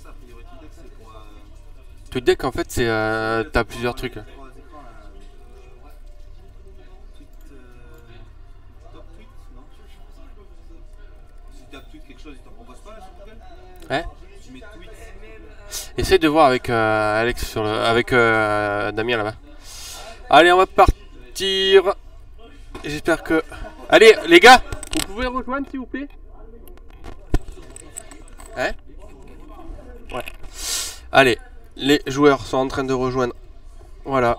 ça, a priori, TweetDeck, c'est pour. TweetDeck, en fait, c'est. T'as plusieurs trucs. Top tweet, non? Si tu tapes tweet quelque chose, il t'en propose pas là sur Google? Ouais. Tu mets tweet. Essaye de voir avec Alex sur le. Avec Damien là-bas. Allez, on va partir. J'espère que. Allez, les gars, vous pouvez rejoindre s'il vous plaît? Hein? Ouais. Allez, les joueurs sont en train de rejoindre. Voilà.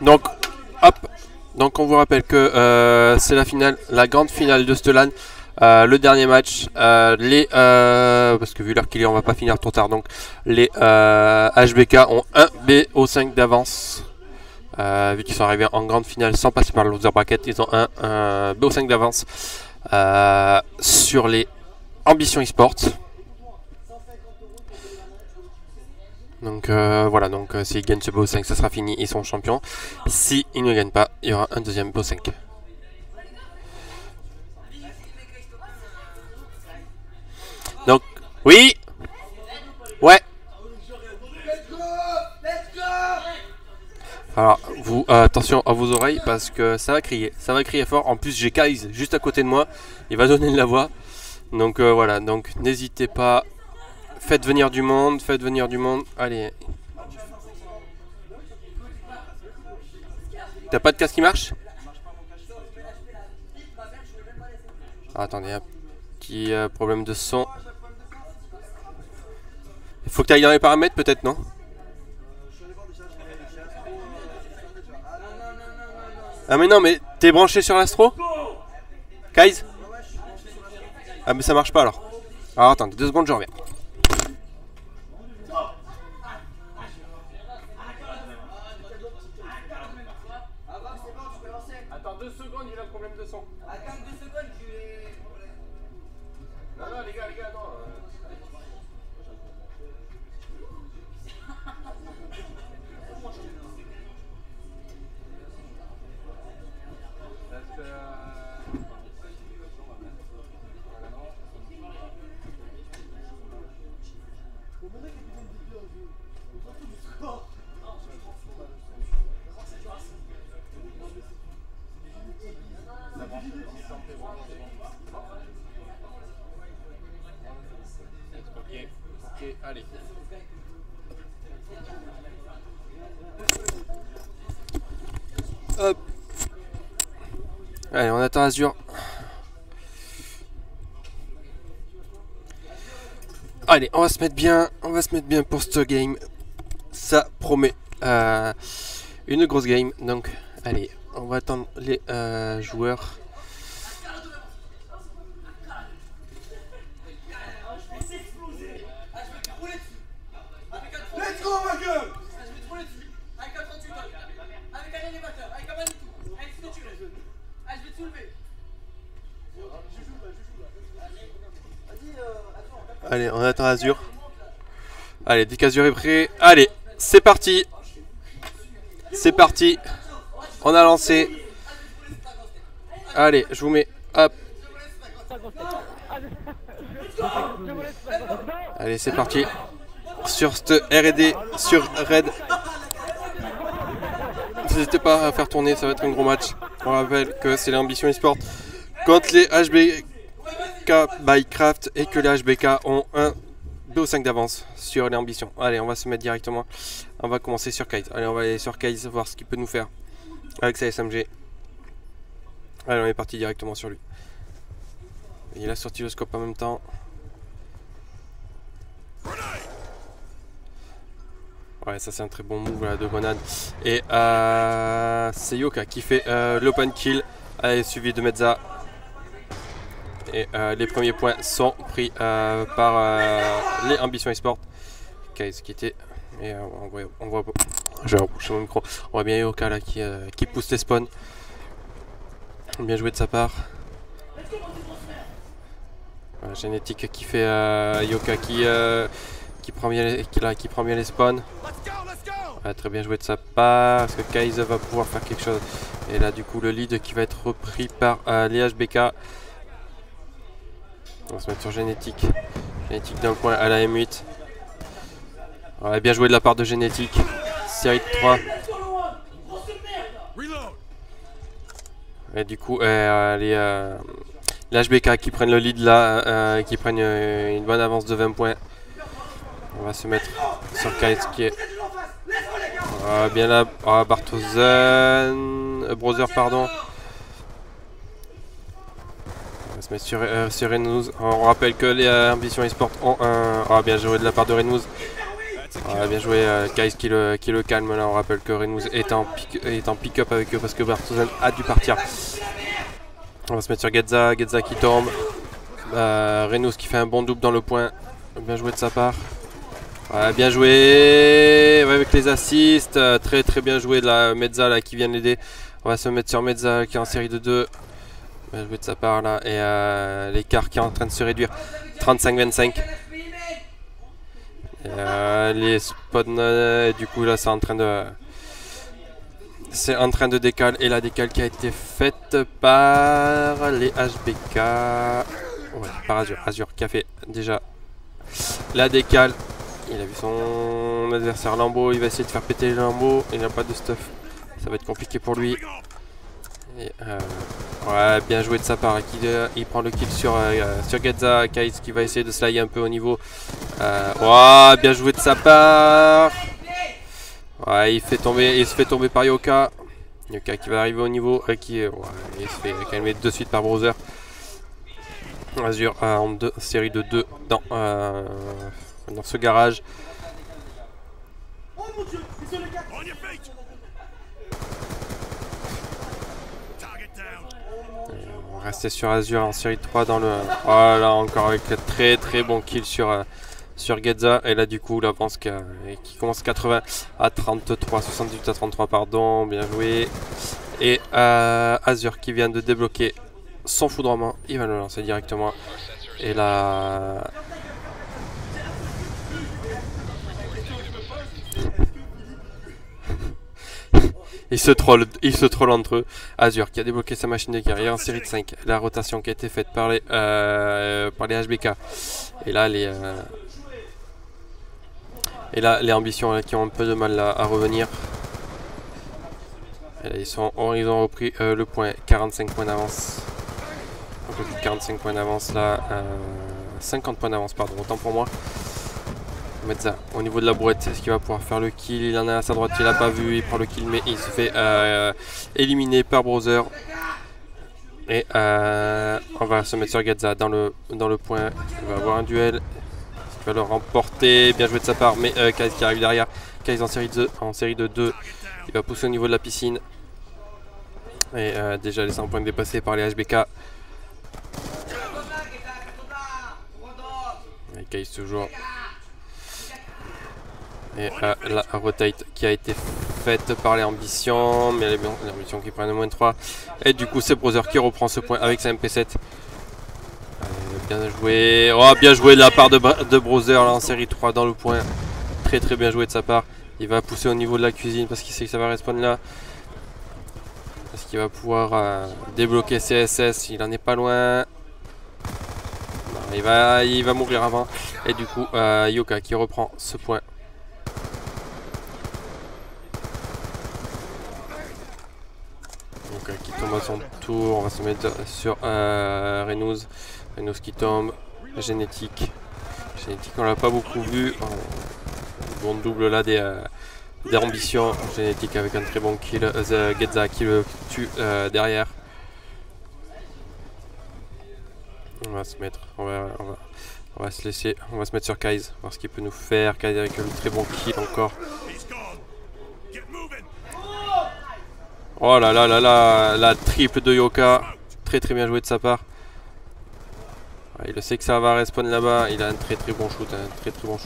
Donc, hop. Donc, on vous rappelle que c'est la finale, la grande finale de Stelan. Le dernier match. Parce que vu l'heure qu'il est, on va pas finir trop tard. Donc, les HBK ont 1 BO5 d'avance. Vu qu'ils sont arrivés en grande finale sans passer par le loser bracket, ils ont un BO5 d'avance sur les Ambition eSports. Donc voilà, donc s'ils gagnent ce BO5, ça sera fini, ils sont champions. Si ils ne gagnent pas, il y aura un deuxième BO5. Donc, oui. Ouais. Alors, vous, attention à vos oreilles parce que ça va crier fort. En plus, j'ai Kaiz juste à côté de moi, il va donner de la voix. Donc voilà, donc n'hésitez pas, faites venir du monde, allez. T'as pas de casque qui marche? Attendez, un petit problème de son. Il faut que tu ailles dans les paramètres peut-être, non? Ah mais non, mais t'es branché sur l'Astro? Kaiz? Ah mais ça marche pas alors. Alors attendez, 2 secondes, je reviens. Attends 2 secondes, il a un problème de son. Attends 2 secondes, je vais... Non, les gars, non. Ok, allez. Hop. Allez, on attend Azure. Allez, on va se mettre bien pour ce game. Ça promet une grosse game. Donc, allez, on va attendre les joueurs. Let's go, ma gueule! Allez, on attend Azure. Allez, dès qu'Azure est prêt. Allez, c'est parti. C'est parti. On a lancé. Allez, je vous mets. Hop. Allez, c'est parti. Sur cette R&D, sur Red. N'hésitez pas à faire tourner, ça va être un gros match. On rappelle que c'est l'Ambition eSports contre les HBK by Craft et que les HBK ont un BO5 d'avance sur l'Ambition. Allez, on va se mettre directement. On va commencer sur Kaiz. Allez, on va aller sur Kaiz voir ce qu'il peut nous faire avec sa SMG. Allez, on est parti directement sur lui. Il a sorti le scope en même temps. Ouais, ça c'est un très bon move là, de Bonade. Et c'est Yoka qui fait l'open kill, suivi de Mezza. Et les premiers points sont pris par les Ambition eSports. Kaiz qui était. Et on voit. Je vais approcher mon micro. On voit bien Yoka là qui pousse les spawns. Bien joué de sa part. Génétique qui fait Yoka qui prend bien les spawns. Ouais, très bien joué de sa part, parce que Kaiz va pouvoir faire quelque chose. Et là du coup le lead qui va être repris par les HBK. On va se mettre sur Génétique. Génétique d'un point à la M8. Ouais, bien joué de la part de Génétique. Série de 3. Et du coup, les HBK qui prennent le lead là, qui prennent une bonne avance de 20 points. On va se mettre sur Kais qui est bien là. Barthosen, Brother, pardon. On va se mettre sur Renous. On rappelle que les ambitions eSport ont un. Bien joué de la part de Renous. Bien joué Kais qui le calme là. On rappelle que Renous est en pick-up avec eux parce que Barthosen a dû partir. On va se mettre sur Gedza qui tombe. Renous qui fait un bon double dans le point. Bien joué de sa part. Bien joué avec les assists. Très bien joué de la Mezza là, qui vient l'aider. On va se mettre sur Mezza qui est en série de 2. Bien joué de sa part là. Et l'écart qui est en train de se réduire. 35-25. Les spots, du coup là c'est en train de décaler, et la décale qui a été faite par les HBK, par Azure qui a fait déjà la décale. Il a vu son adversaire Lambeau, il va essayer de faire péter les lambeaux, il n'a pas de stuff, ça va être compliqué pour lui. Et, bien joué de sa part, il prend le kill sur Gedza. Kais qui va essayer de slide un peu au niveau. Bien joué de sa part. Il se fait tomber par Yoka. Yoka qui va arriver au niveau, il se fait calmer de suite par Brother. Azure en série de 2 dans ce garage. Rester sur Azure en série 3 dans le. Voilà, encore avec un très bon kill sur Gedza. Et là, du coup, l'avance qui commence 80 à 33, 78 à 33, pardon. Bien joué. Et Azure qui vient de débloquer son foudrement. Il va le lancer directement. Et là. Ils se trollent entre eux. Azure qui a débloqué sa machine de guerrier en série de 5. La rotation qui a été faite par les HBK. Et là, les ambitions qui ont un peu de mal à revenir. Et là, ils ont repris le point. 45 points d'avance. Un peu plus de 45 points d'avance là. 50 points d'avance, pardon, autant pour moi. Mezza au niveau de la brouette, est-ce qu'il va pouvoir faire le kill? Il en a à sa droite, il n'a pas vu, il prend le kill mais il se fait éliminer par Brother. Et on va se mettre sur Gedza dans le point. Il va avoir un duel, il va le remporter, bien joué de sa part, mais Kais qui arrive derrière. Kais en série de 2, il va pousser au niveau de la piscine. Et déjà les 100 points dépassés par les HBK. Et Kais toujours. Et la rotate qui a été faite par les ambitions, mais les ambitions qui prennent moins 3. Et du coup c'est Brother qui reprend ce point avec sa MP7. Bien joué. Bien joué de la part de Brother là, en série 3 dans le point. Très bien joué de sa part. Il va pousser au niveau de la cuisine parce qu'il sait que ça va respawn là. Est-ce qu'il va pouvoir débloquer CSS? Il en est pas loin. Non, il va mourir avant. Et du coup Yoka qui reprend ce point. Qui tombe à son tour, on va se mettre sur Renous qui tombe, Génétique on l'a pas beaucoup vu, bon double là des ambitions, Génétique avec un très bon kill, Gedza qui le tue derrière. On va se mettre, on va se laisser, on va se mettre sur Kais, voir ce qu'il peut nous faire. Kais avec un très bon kill encore. Oh là là là là, la triple de Yoka, très bien joué de sa part. Il sait que ça va respawn là-bas, il a un très bon shoot,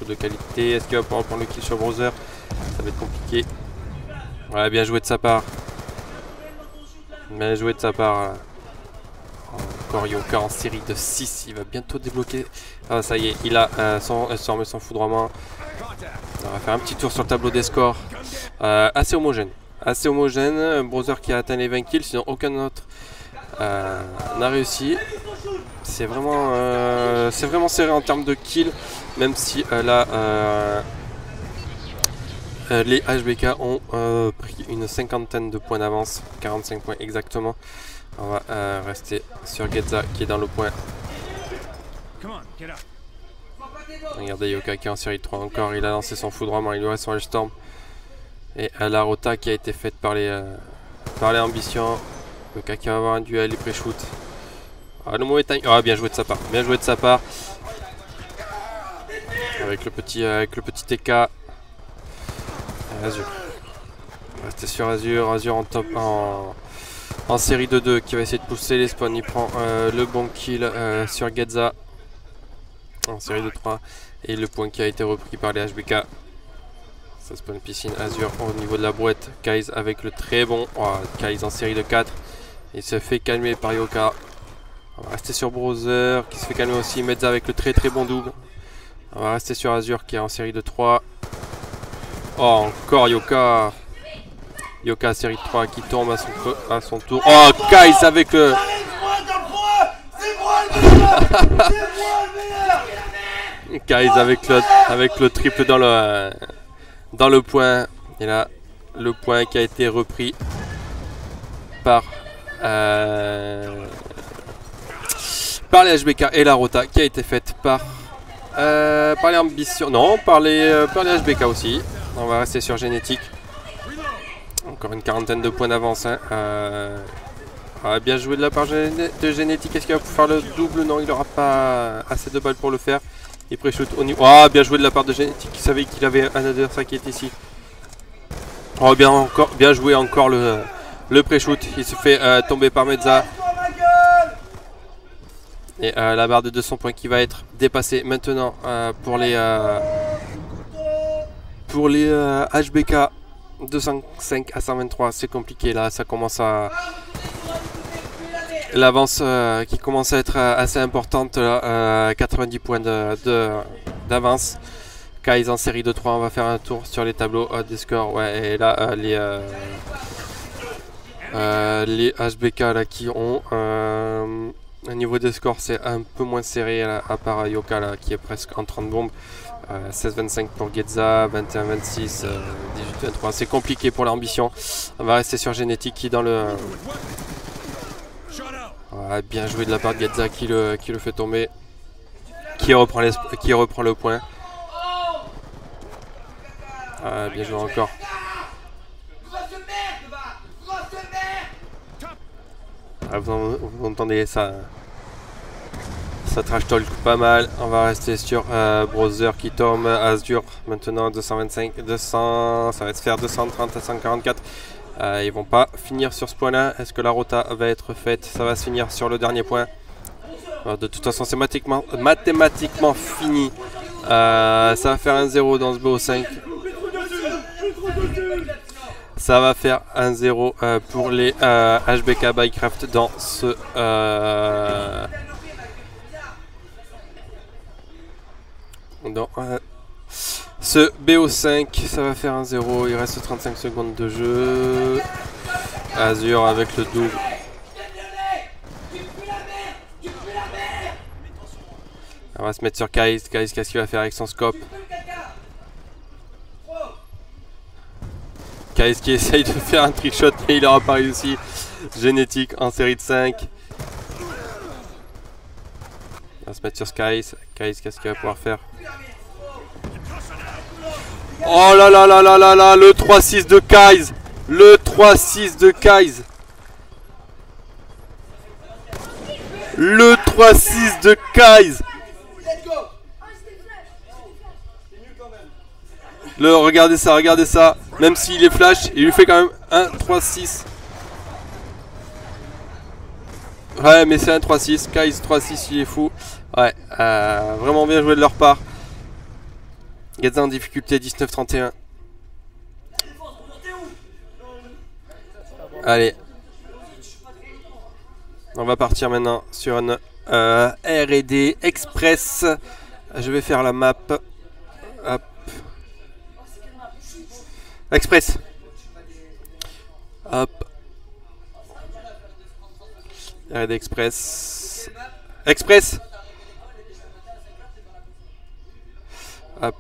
de qualité. Est-ce qu'il va pouvoir prendre le kill sur Brother? Ça va être compliqué. Ouais, bien joué de sa part. Bien joué de sa part. Encore Yoka en série de 6, il va bientôt débloquer. Ah ça y est, il a son foudrement. On va faire un petit tour sur le tableau des scores. Assez homogène. Brother qui a atteint les 20 kills, sinon aucun autre n'a réussi. c'est vraiment serré en termes de kills, même si là les HBK ont pris une cinquantaine de points d'avance, 45 points exactement. On va rester sur Getza qui est dans le point. Regardez Yoka qui est en série de 3 encore, il a lancé son foudroiement, il lui reste son Hellstorm. Et la rota qui a été faite par les ambitions. Yoka qui va avoir un duel, il pré-shoot. Ah, le mauvais time. Ah, bien joué de sa part, bien joué de sa part. Avec le petit TK. Azur. Restez sur Azur, Azur en top en série de 2 qui va essayer de pousser les spawns. Il prend le bon kill sur Getza en série de 3 et le point qui a été repris par les HBK. Ça spawn piscine Azur au niveau de la brouette. Kaiz avec le très bon Kaiz en série de 4. Il se fait calmer par Yoka. On va rester sur Browser qui se fait calmer aussi. Medza avec le très bon double. On va rester sur Azur qui est en série de 3. Oh, encore Yoka. Yoka série de 3 qui tombe à son tour. Oh, Kaiz avec le... Kaiz avec le triple dans le point. Et là, le point qui a été repris par les HBK et la rota qui a été faite par les ambitions. Non, par les HBK aussi. On va rester sur Génétique. Encore une quarantaine de points d'avance. Hein. Bien joué de la part de Génétique. Est-ce qu'il va pouvoir faire le double? Non, il n'aura pas assez de balles pour le faire. Il pré-shoot au niveau. Oh, bien joué de la part de Génétique. Il savait qu'il avait un adversaire qui était ici. Oh, bien joué encore le pré-shoot. Il se fait tomber par Medza. Et la barre de 200 points qui va être dépassée maintenant pour les HBK. 205 à 123, c'est compliqué là, ça commence à... L'avance qui commence à être assez importante là, 90 points d'avance. Kaiz en série de 3, on va faire un tour sur les tableaux des scores. Ouais, et là les HBK là qui ont un niveau des scores c'est un peu moins serré là, à part Yoka là qui est presque en 30 bombes. 16-25 pour Getza, 21-26, 18-23. C'est compliqué pour l'ambition. On va rester sur Génétique qui est dans le... bien joué de la part de Getza qui le fait tomber. Qui reprend le point. Bien joué encore. Vous entendez ça. Ça trash talk pas mal. On va rester sur Browser qui tombe. Azur maintenant 225, 200. Ça va se faire 230 à 144. Ils vont pas finir sur ce point là. Est-ce que la rota va être faite? Ça va se finir sur le dernier point. De toute façon c'est mathématiquement fini. Ça va faire 1-0 dans ce BO5. Ça va faire 1-0 pour les HBK Bycraft dans ce... Dans ce BO5, ça va faire 1-0, il reste 35 secondes de jeu. Azur avec le double. On va se mettre sur Kaiz. Kaiz, qu'est-ce qu'il va faire avec son scope? Kaiz qui essaye de faire un trickshot et il aura pas réussi. Génétique en série de 5. On va se mettre sur Kaiz. Kaiz, qu'est-ce qu'il va pouvoir faire? Oh là là là là là là, le 3-6 de Kaiz. Le 3-6 de Kaiz. Le 3-6 de Kaiz. Regardez ça. Même s'il est flash, il lui fait quand même un 3-6. Ouais, mais c'est un 3-6. Kaiz 3-6, il est fou. Ouais, vraiment bien joué de leur part. Getza en difficulté 19-31. Allez. On va partir maintenant sur une R&D Express. Je vais faire la map. Hop. Express. Hop. R&D Express. Express. Hop,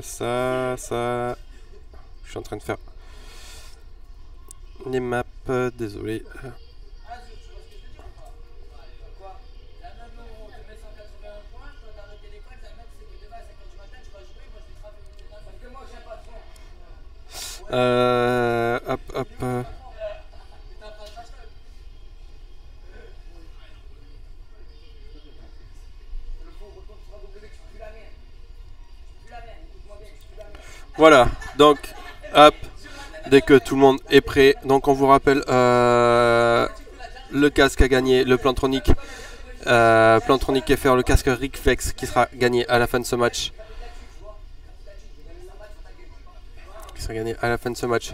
ça. Je suis en train de faire les maps, désolé. Hop. Voilà, donc, hop, dès que tout le monde est prêt, donc on vous rappelle le casque a gagné, le Plantronic FR, le casque Rigflex qui sera gagné à la fin de ce match.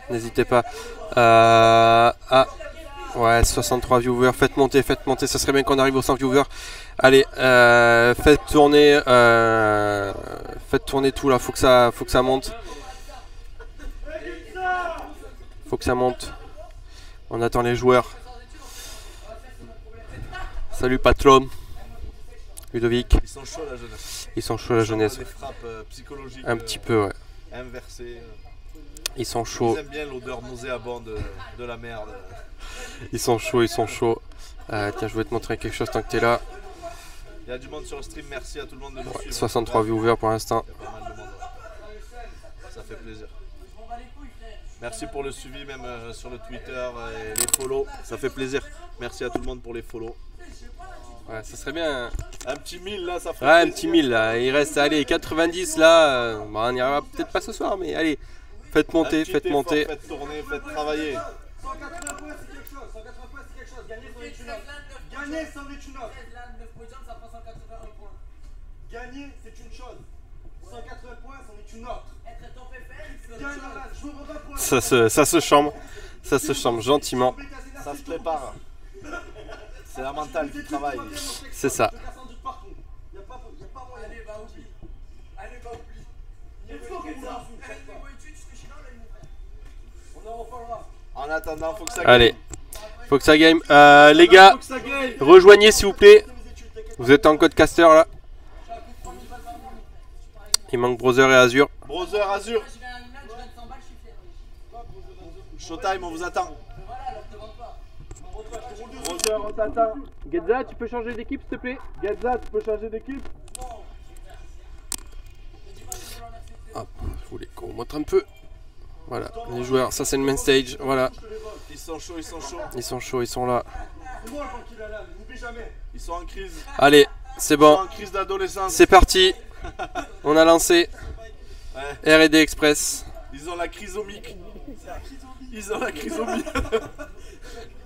N'hésitez pas ouais, 63 viewers, faites monter, ça serait bien qu'on arrive aux 100 viewers. Allez, faites tourner tout là, faut que ça monte. On attend les joueurs. Salut patron. Ludovic. Ils sont chauds la jeunesse. Ils sont chauds la jeunesse. Des frappes psychologiques. Un petit peu, ouais. Inversées. Ils sont chauds. Ils aiment bien l'odeur nauséabonde de la merde. Ils sont chauds. Tiens, je vais te montrer quelque chose tant que t'es là. Il y a du monde sur le stream, merci à tout le monde de nous suivre. 63 viewers pour l'instant. Il y a pas mal de monde. Ça fait plaisir. Merci pour le suivi, même sur le Twitter et les follow. Ça fait plaisir. Merci à tout le monde pour les follow. Ouais, ça serait bien. Un petit 1000 là, ça fait Ouais, plaisir. un petit 1000 là. Il reste, allez, 90 là. Bon, on n'y arrivera peut-être pas ce soir, mais allez. Faites monter. Faites tourner, faites travailler. 180 points c'est quelque chose, 180 points c'est quelque chose, gagner c'en est une autre. Gagner c'en est une autre. Ça prend 181 points. Gagner c'est une chose, 180 points c'en est une autre. Être top FR, gagne en LAN, je me rebats pour Ça se chambre gentiment. Ça se prépare. C'est la mentale qui travaille. C'est ça. Y'a pas moyen. Allez, va oublie. Let's go, Kenza. On en reparlera. En attendant, faut que ça gagne. Allez, faut que ça game. Les gars, Faut que ça gagne. rejoignez s'il vous plaît. Vous êtes en code caster là. Il manque Brother et Azure. Brother Azure. Showtime, on vous attend. Brother, on t'attend. Gedza, tu peux changer d'équipe s'il te plaît? Gedza, tu peux changer d'équipe? Hop, je voulais qu'on montre un peu. Voilà, les joueurs, ça c'est le main stage. Voilà, Ils sont chauds. ils sont là. C'est moi le qu'il a là, n'oublie jamais. Ils sont en crise. Allez, c'est Ils bon, sont en crise d'adolescence. c'est parti. On a lancé Ouais. R&D Express. Ils ont la crisomique. Ils ont la crisomie.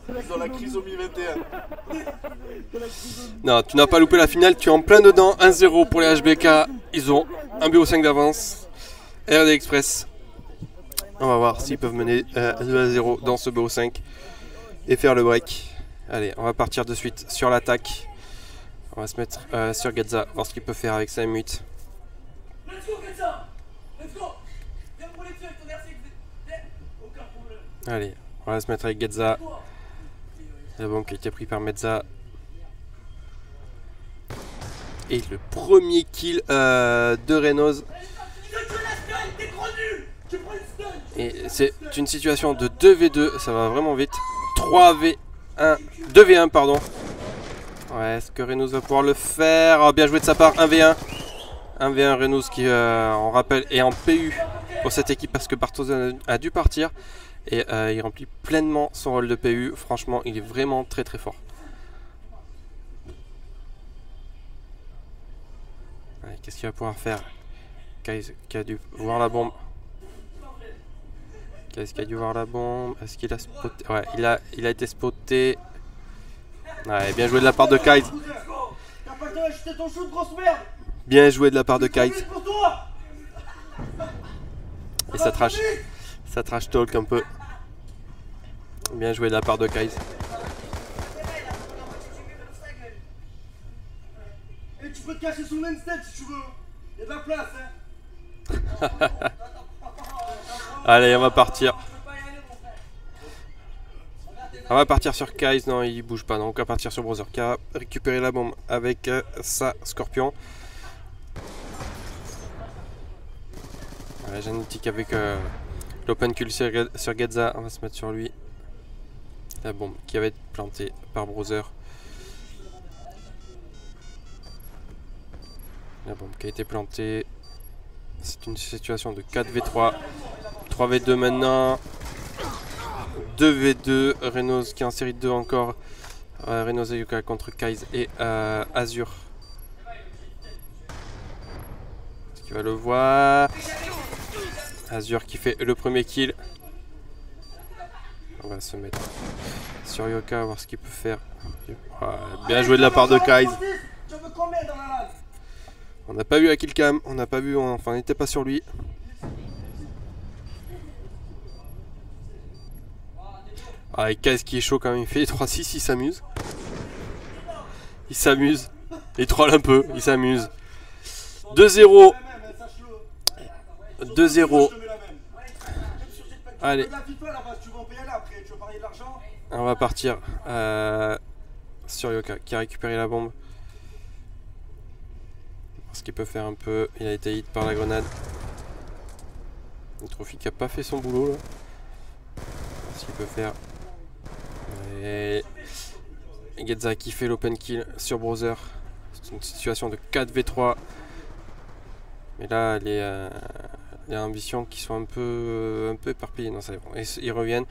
Ils ont la crisomie 21. Non, tu n'as pas loupé la finale, tu es en plein dedans. 1-0 pour les HBK. Ils ont un BO5 d'avance. R&D Express. On va voir s'ils peuvent mener 2-0 dans ce BO5 et faire le break. Allez, on va partir de suite sur l'attaque. On va se mettre sur Gedza, voir ce qu'il peut faire avec sa M8. Let's go, Kenza. Let's go. Viens pour les tuer avec ton RC. Aucun problème. Allez, on va se mettre avec Gedza. La bombe qui a été prise par Mezza. Et le premier kill de Reynos. Et c'est une situation de 2v2, ça va vraiment vite. 3v1, 2v1 pardon. Ouais, est-ce que Reynos va pouvoir le faire? Oh, bien joué de sa part, 1v1. 1v1 Reynos qui, on rappelle, est en PU pour cette équipe parce que Bartos a dû partir. Et il remplit pleinement son rôle de PU. Franchement, il est vraiment très très fort. Qu'est-ce qu'il va pouvoir faire? Kaiz qui a dû voir la bombe. Kaiz qui a dû voir la bombe. Est-ce qu'il a spoté? Ouais, il a été spoté. Ouais, bien joué de la part de Kaiz. T'as pas le temps d'acheter ton shoot, grosse merde. Bien joué de la part de Kaiz. Pour toi. Et ça trash talk un peu. Bien joué de la part de Kaiz. Et tu peux te cacher sous le main stage si tu veux. Y'a de la place, hein. Allez, on va partir. On va partir sur Kaiz, non il bouge pas, donc on va partir sur Brother qui a récupéré la bombe avec sa Scorpion. Voilà, Génétique avec l'open kill sur Gedza, on va se mettre sur lui. La bombe qui avait été plantée par Brother. La bombe qui a été plantée. C'est une situation de 4v3. 3v2 maintenant. 2v2. Renos qui est en série de 2 encore. Renos et Yuka contre Kaiz et Azur. Est-ce qu'il va le voir? Azur qui fait le premier kill. On va se mettre sur Yoka, voir ce qu'il peut faire. Bien joué de la part de Kaiz. On n'a pas vu la killcam, on n'a pas vu, enfin on n'était pas sur lui. Ah, et Kaiz qui est chaud quand même, il fait les 3-6, il s'amuse. Il s'amuse. Il troll un peu, il s'amuse. 2-0. 2-0. Allez. On va partir sur Yoka qui a récupéré la bombe. Ce qu'il peut faire un peu. Il a été hit par la grenade. Le Trophy qui a pas fait son boulot là. Ce qu'il peut faire. Et Gedza qui fait l'open kill sur Brother. C'est une situation de 4v3. Mais là les ambitions qui sont un peu éparpillées. Non, ça bon. Et ils reviennent.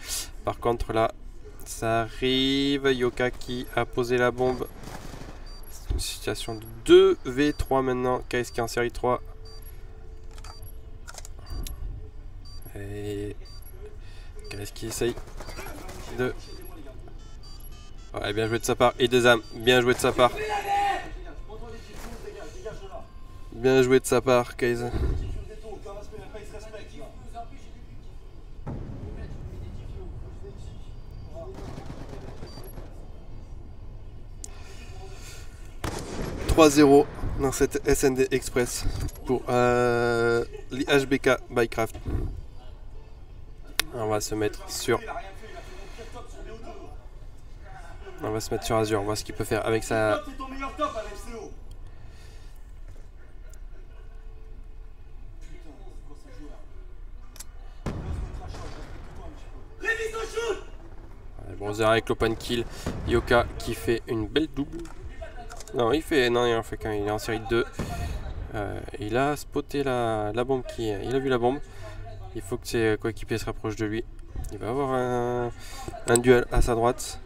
Par contre là, ça arrive. Yoka qui a posé la bombe. C'est une situation de 2v3 maintenant. Kaiz qui est en série 3. Et Kaiz qui essaye de... Ouais, bien joué de sa part. Et des âmes. Bien joué de sa part. Bien joué de sa part, Kaiz. dans cette SND Express pour l'IHBK Bycraft. On va se mettre sur... On va se mettre sur Azur, on voit ce qu'il peut faire avec sa... Brother avec l'open kill. Yoka qui fait une belle double. Non, il en fait qu'un. Il est en série de 2. Il a spoté la bombe il a vu la bombe. Il faut que ses coéquipiers se rapprochent de lui. Il va avoir un duel à sa droite.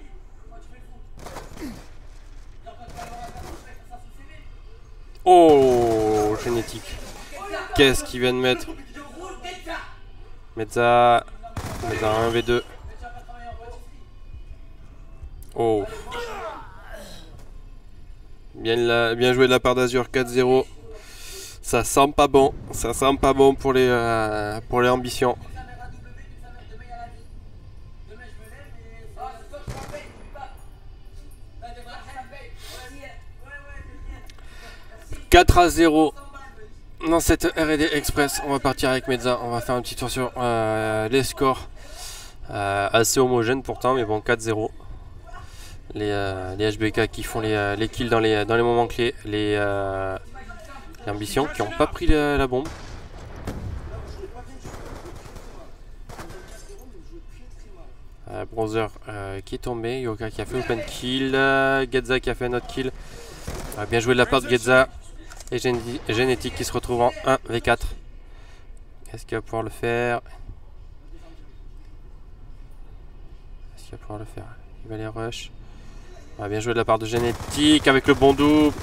Oh, Génétique. Qu'est-ce qu'il vient de mettre? Medza 1v2. Oh. Bien joué de la part d'Azur, 4-0. Ça sent pas bon. Ça sent pas bon pour les ambitions. « 4-0 dans cette R&D Express. » On va partir avec Medza. On va faire un petit tour sur les scores. Assez homogènes pourtant, mais bon, 4-0. Les HBK qui font les kills dans les moments clés. Les ambitions qui n'ont pas pris la bombe. Brother qui est tombé. Yoka qui a fait open kill. Gedza qui a fait un autre kill. Bien joué de la part de Gedza. Et Génétique qui se retrouve en 1v4. Est-ce qu'il va pouvoir le faire? Est-ce qu'il va pouvoir le faire? Il va les rush. Bien joué de la part de Génétique avec le bon double.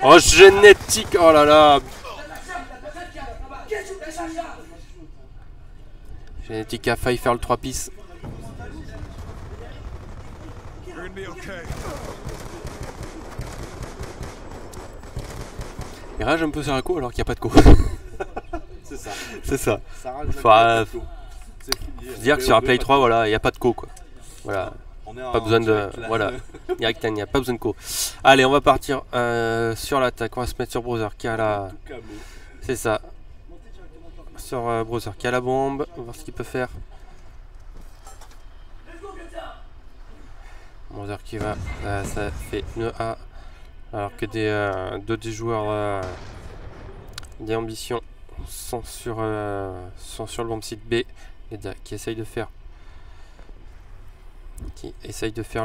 Oh, Génétique! Oh là là! Génétique a failli faire le 3 pistes. Il rage un peu sur la co alors qu'il n'y a pas de co. C'est ça. C'est ça. Ça rage faut dire que sur la Play 3, voilà, il n'y a pas de co quoi. Voilà. Pas besoin de... Voilà. Il n'y a pas besoin de co. Allez, on va partir sur l'attaque. On va se mettre sur Brother qui a la... C'est ça. Sur Brother qui a la bombe. On va voir ce qu'il peut faire. Brother qui va, ça fait 9A. Alors que deux des joueurs des ambitions sont sur le bon site B. Medza qui essaye de faire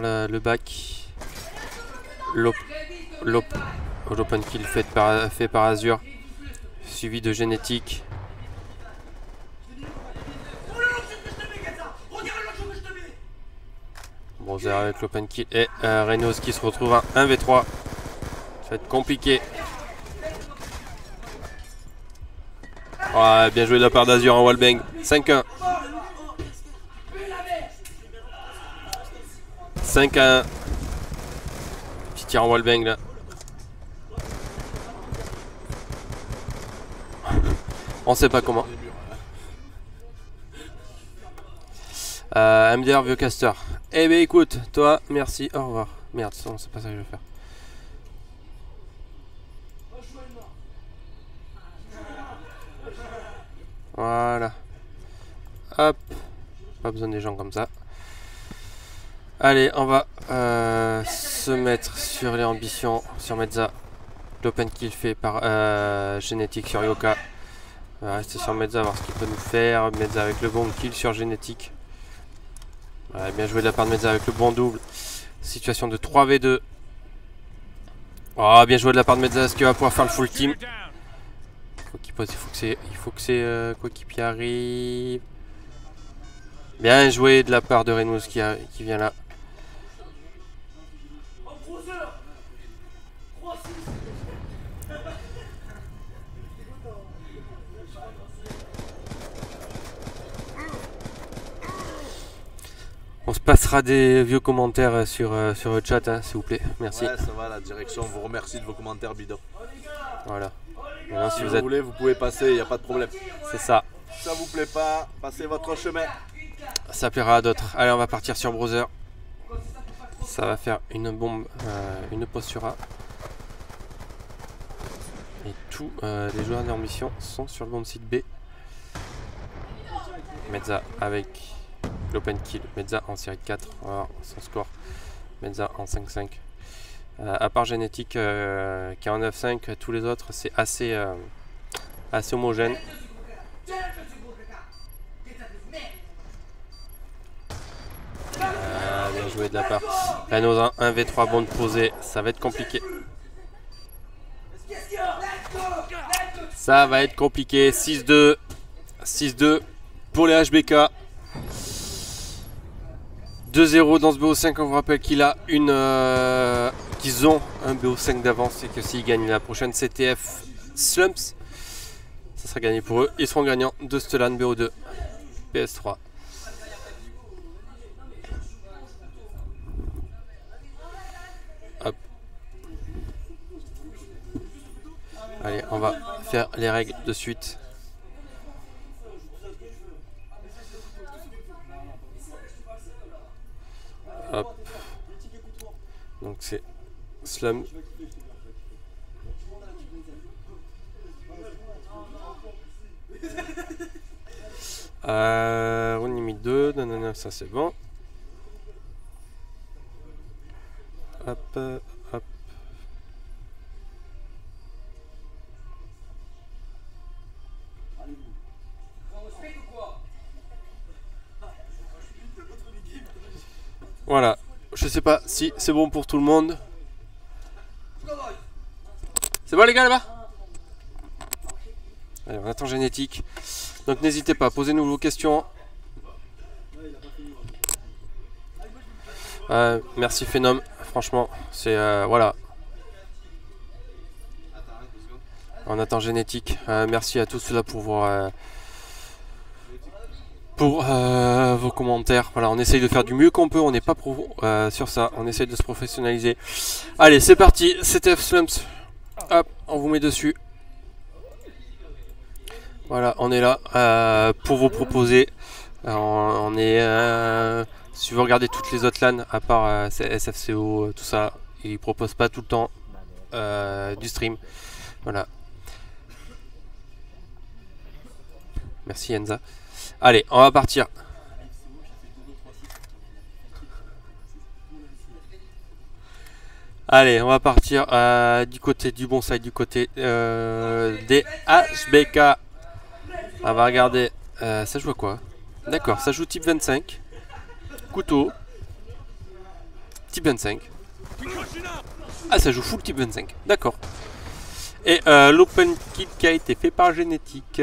le back. L'open kill fait par Azure, suivi de Génétique. Brother avec l'open kill et Reynolds qui se retrouve à 1v3. Ça va être compliqué. Ouais, bien joué de la part d'Azure en wallbang. 5-1. 5-1. Petit tir en wallbang là. On sait pas comment. MDR vieux caster. Eh ben écoute, toi, merci, au revoir. Merde, c'est pas ça que je vais faire. Voilà. Hop. Pas besoin des gens comme ça. Allez, on va se mettre sur les ambitions, sur Medza. L'open kill fait par Génétique sur Yoka. On va rester sur Medza, voir ce qu'il peut nous faire. Medza avec le bon kill sur Génétique. Ouais, bien joué de la part de Medza avec le bon double. Situation de 3v2. Oh, bien joué de la part de Medza. Est-ce qu'il va pouvoir faire le full team? Il faut que c'est coéquipier arrive. Bien joué de la part de Reynolds qui vient là. On se passera des vieux commentaires sur le chat, hein, s'il vous plaît. Merci. Ouais, ça va, la direction vous remercie de vos commentaires bidons. Voilà. Maintenant, si vous voulez, vous pouvez passer, il n'y a pas de problème. C'est ça. Si ça vous plaît pas, passez votre chemin. Ça plaira à d'autres. Allez, on va partir sur Browser. Ça va faire une bombe, une pause sur A. Et tous les joueurs en mission sont sur le bon site B. Medza avec l'open kill. Medza en série 4. On va voir son score. Medza en 5-5. À part Génétique qui est en 9-5, tous les autres c'est assez homogène. Bien joué de la part. Reynolds 1v3 bon de poser, ça va être compliqué. Ça va être compliqué. 6-2. 6-2 pour les HBK. 2-0 dans ce BO5. On vous rappelle qu'ils ont un BO5 d'avance et que s'ils gagnent la prochaine CTF Slumps, ça sera gagné pour eux. Ils seront gagnants de Stellan BO2 PS3. Hop. Allez, on va faire les règles de suite. Hop. Donc c'est Slum. Round limite 2, nanana, ça c'est bon. Hop, hop. Voilà, je sais pas si c'est bon pour tout le monde. C'est bon les gars là-bas? Allez, on attend Génétique. Donc n'hésitez pas, posez-nous vos questions. Merci Phenom, franchement, c'est voilà. On attend Génétique. Merci à tous ceux-là pour vos commentaires. Voilà, on essaye de faire du mieux qu'on peut, on n'est pas pro sur ça, on essaye de se professionnaliser. Allez, c'est parti, CTF Slumps. Hop, on vous met dessus. Voilà, on est là pour vous proposer. On est si vous regardez toutes les autres LAN, à part SFCO, tout ça, ils proposent pas tout le temps du stream. Voilà. Merci Enza. Allez, on va partir. Allez, on va partir du côté du bon side, du côté des HBK. On va regarder. Ça joue à quoi? D'accord, ça joue type 25. Couteau. Type 25. Ah, ça joue full type 25. D'accord. Et l'open kit qui a été fait par Génétique.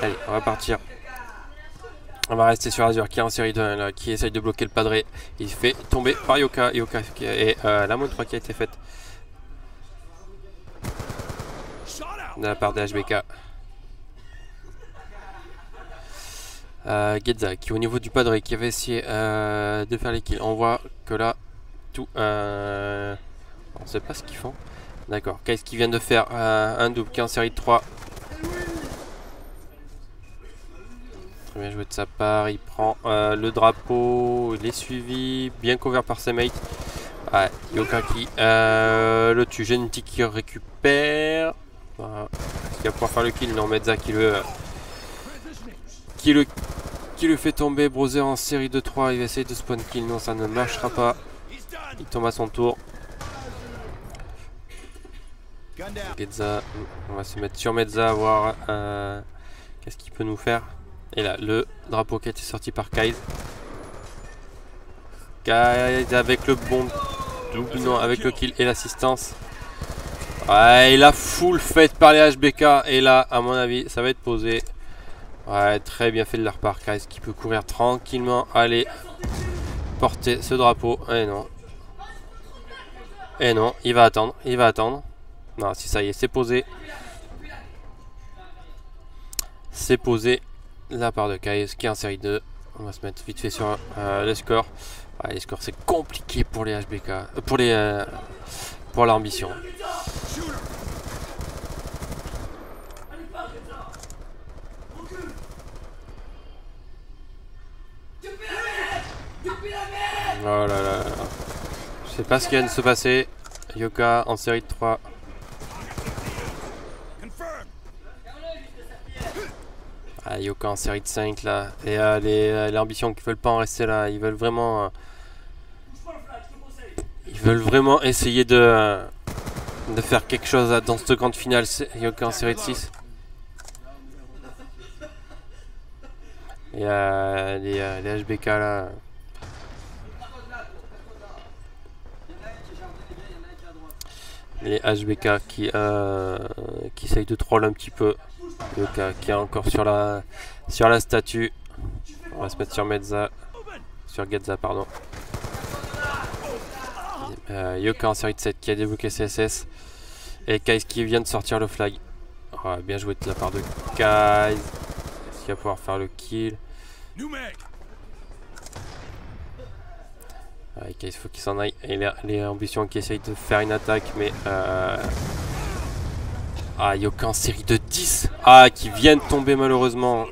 Allez, on va partir. On va rester sur Azure qui est en série 2 là, qui essaye de bloquer le padré. Il se fait tomber par Yoka. Yoka et la mode 3 qui a été faite de la part des HBK. Gedza qui au niveau du padré qui avait essayé de faire les kills. On voit que là tout on sait pas ce qu'ils font. D'accord, qu'est-ce qu'ils viennent de faire un double qui est en série de 3. Très bien joué de sa part, il prend le drapeau, il est suivi, bien couvert par ses mates. Ouais, Yoka qui le tue, Génétique qui récupère. Voilà. Est-ce qu'il va pouvoir faire le kill? Non, Medza qui le fait tomber. Browser en série de 3, il va essayer de spawn kill, non ça ne marchera pas. Il tombe à son tour. Gedza, on va se mettre sur Medza, voir qu'est-ce qu'il peut nous faire. Et là, le drapeau qui a été sorti par Kaiz. Kaiz avec le bon double, non, avec le kill et l'assistance. Ouais, et la full faite par les HBK. Et là, à mon avis, ça va être posé. Ouais, très bien fait de leur part. Kaiz qui peut courir tranquillement, aller porter ce drapeau. Et non. Et non, il va attendre, il va attendre. Non, si ça y est, c'est posé. C'est posé. La part de Kaiz qui est en série 2. On va se mettre vite fait sur les scores. Ouais, les scores c'est compliqué pour les HBK. Pour l'ambition. Oh là là. Je sais pas ce qui vient de se passer. Yoka en série de 3. Ah, Yoka en série de 5 là. Et les ambitions qui veulent pas en rester là. Ils veulent vraiment essayer de faire quelque chose dans cette grande finale. Yoka en série de 6. Et les HBK là. Les HBK qui essayent de troll un petit peu. Yoka qui est encore sur la statue. On va se mettre sur Medza. Sur Gedza, pardon. Yoka en série de 7 qui a débloqué CSS. Et Kaiz qui vient de sortir le flag. Oh, bien joué de la part de Kaiz. Est-ce qu'il va pouvoir faire le kill? Ouais, Kaiz faut qu'il s'en aille. Et les ambitions qui essayent de faire une attaque, mais ah, Yoka en série de 10. Ah, qui vient de tomber malheureusement.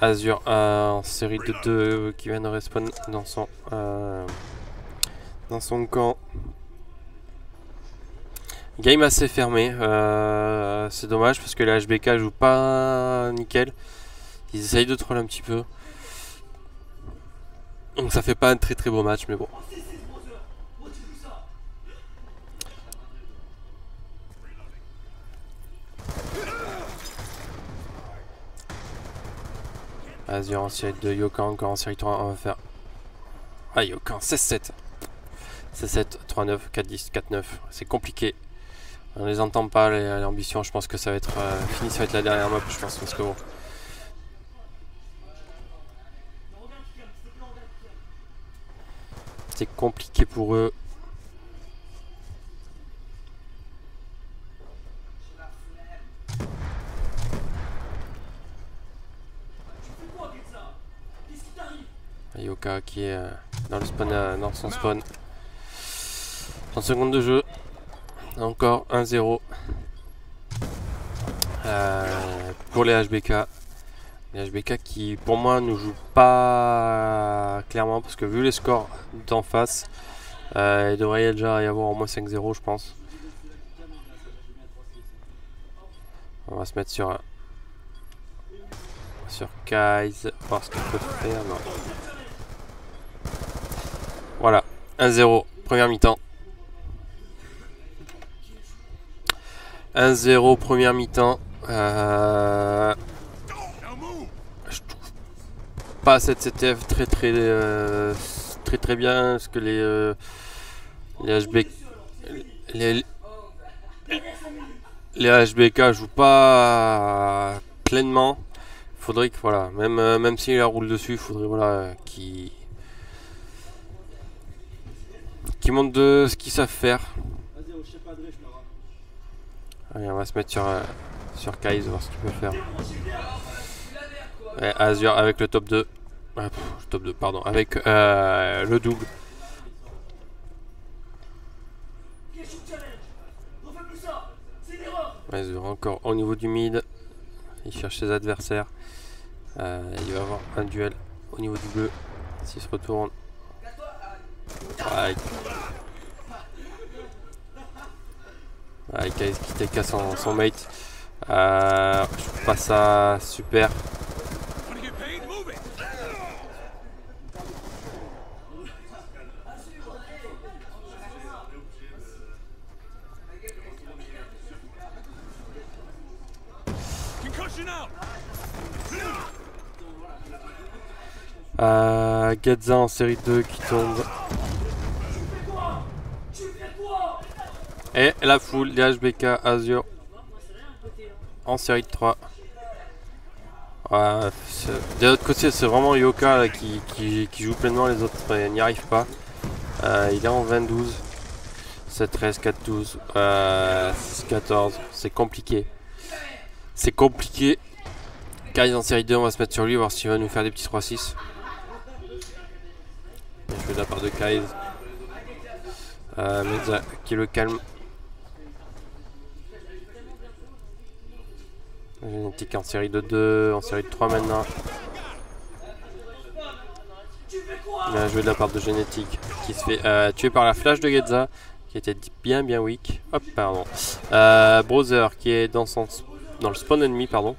Azure en série de 2 qui vient de respawn dans son camp. Game assez fermé. C'est dommage parce que les HBK jouent pas nickel. Ils essayent de troll un petit peu. Donc ça fait pas un très très beau match, mais bon. Azure en série 2, Yoka encore en série 3, on va faire... Ah, Yoka en 16-7. 16-7, 3-9, 4-10, 4-9, c'est compliqué. On les entend pas, les ambitions, je pense que ça va être fini, ça va être la dernière map, je pense, parce que bon... C'est compliqué pour eux. Yoka qui est dans le spawn, dans son spawn. 30 secondes de jeu. Encore 1-0 pour les HBK. Les HBK qui pour moi ne jouent pas clairement parce que vu les scores d'en face, il devrait déjà y avoir au moins 5-0 je pense. On va se mettre sur sur Kaiz, voir ce qu'il peut faire. Non. Voilà, 1-0, première mi-temps. 1-0, première mi-temps. Je trouve pas cette CTF très bien, parce que les HBK jouent pas pleinement. Il faudrait que voilà, même s'il la roule dessus, il faudrait voilà qu'ils montrent de ce qu'ils savent faire. Allez, on va se mettre sur Kaiz, voir ce qu'il peut faire. Et Azure avec le top 2. Top 2, pardon, avec le double. Azure encore au niveau du mid. Il cherche ses adversaires. Il va avoir un duel au niveau du bleu. S'il se retourne. Kaiz qui take à son mate. Je trouve pas ça super. Gedza en série 2 qui tombe. Et la foule des HBK Azure en série 3. De l'autre côté, c'est vraiment Yoka là, qui joue pleinement, les autres n'y arrivent pas. Il est en 20-12, 7-13, 4-12, 6-14. C'est compliqué. C'est compliqué. Kaiz en série 2, on va se mettre sur lui, voir s'il va nous faire des petits 3-6. Bien joué de la part de Kaiz. Medza qui le calme. Génétique en série de 2, en série de 3 maintenant. Bien joué de la part de Génétique qui se fait tuer par la flash de Gedza qui était bien weak. Hop, pardon. Browser qui est dans le spawn ennemi, pardon.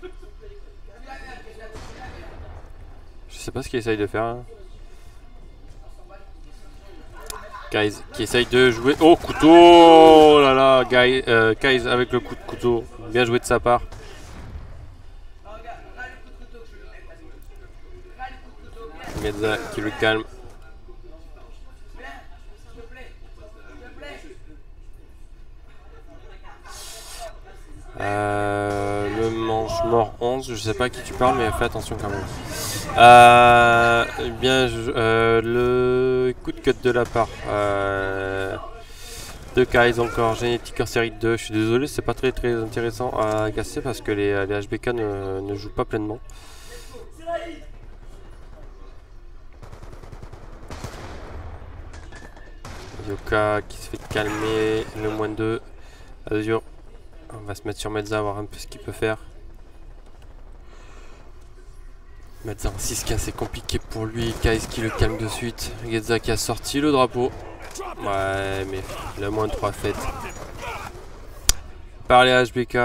Je sais pas ce qu'il essaye de faire. Hein. Kaiz qui essaye de jouer. Oh, couteau! Oh là là, Kaiz avec le coup de couteau. Bien joué de sa part. Gedza qui le calme. Le manche mort 11, je sais pas à qui tu parles, mais fais attention quand même. Le coup de cut de la part de Kaiz encore, Génétique en série 2. Je suis désolé, c'est pas très intéressant à casser parce que les HBK ne jouent pas pleinement. Yoka qui se fait calmer, le moins 2. Azure, on va se mettre sur Medza, voir un peu ce qu'il peut faire. Medza en 6K, c'est compliqué pour lui. Kaiz qui le calme de suite. Gedza qui a sorti le drapeau. Ouais, mais le moins 3 fait par les HBK.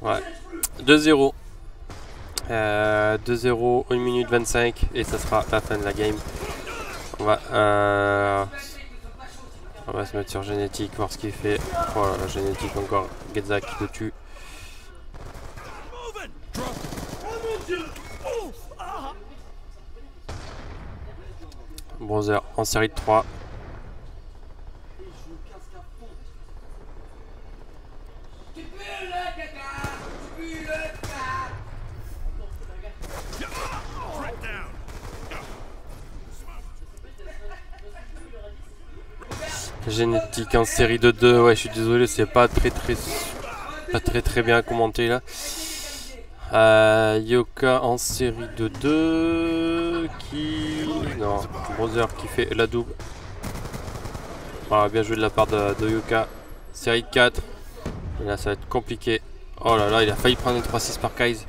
Ouais, 2-0. 2-0, 1 minute 25 et ça sera la fin de la game. On va se mettre sur Génétique, voir ce qu'il fait. Voilà, Génétique encore, Gedza qui le tue. Browser en série de 3. Génétique en série de 2, ouais, je suis désolé, c'est pas très bien commenté là. Yoka en série de 2 qui... Non, Browser qui fait la double. Voilà, bien joué de la part de Yoka. Série de 4. Et là, ça va être compliqué. Oh là là, il a failli prendre un 3-6 par Kai's.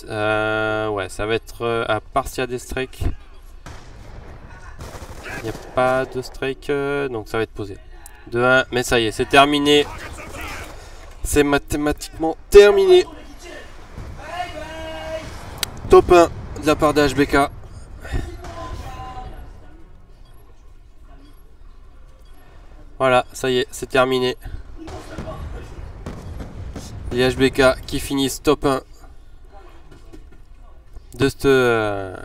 Ouais, ça va être à part s'il y a des strikes. Il n'y a pas de strike, donc ça va être posé. 2-1, mais ça y est, c'est terminé. C'est mathématiquement terminé. Top 1 de la part de HBK. Voilà, ça y est, c'est terminé. Les HBK qui finissent top 1 de ce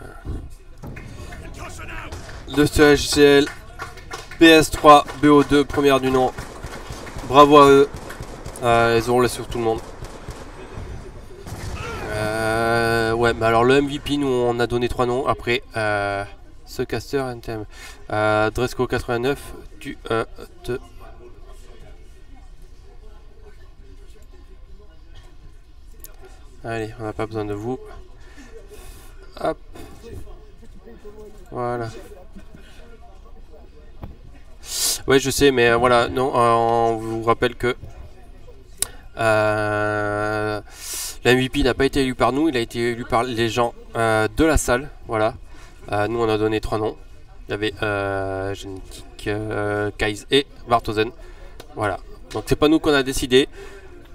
HCL PS3 BO2 première du nom. Bravo à eux. Ils ont roulé sur tout le monde. Ouais, mais alors le MVP, nous on a donné 3 noms. Après, ce caster NTM. Dresco 89, tu te. Allez, on n'a pas besoin de vous. Hop. Voilà. Ouais, je sais, mais voilà, non, on vous rappelle que l'MVP n'a pas été élu par nous, il a été élu par les gens de la salle. Voilà. Nous, on a donné 3 noms. Il y avait Genetic, Kai's et Vartozen. Voilà. Donc, c'est pas nous qu'on a décidé.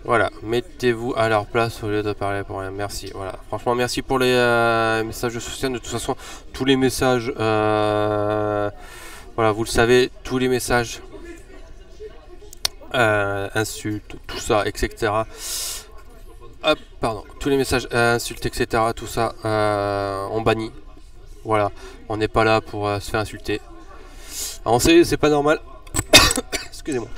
Voilà, mettez-vous à leur place au lieu de parler pour rien. Merci, voilà. Franchement, merci pour les messages de soutien. De toute façon, tous les messages, voilà, vous le savez, tous les messages, insultes, tout ça, etc. Hop, pardon, tous les messages, insultes, etc. Tout ça, on bannit. Voilà, on n'est pas là pour se faire insulter. Alors, on sait, c'est pas normal. Excusez-moi.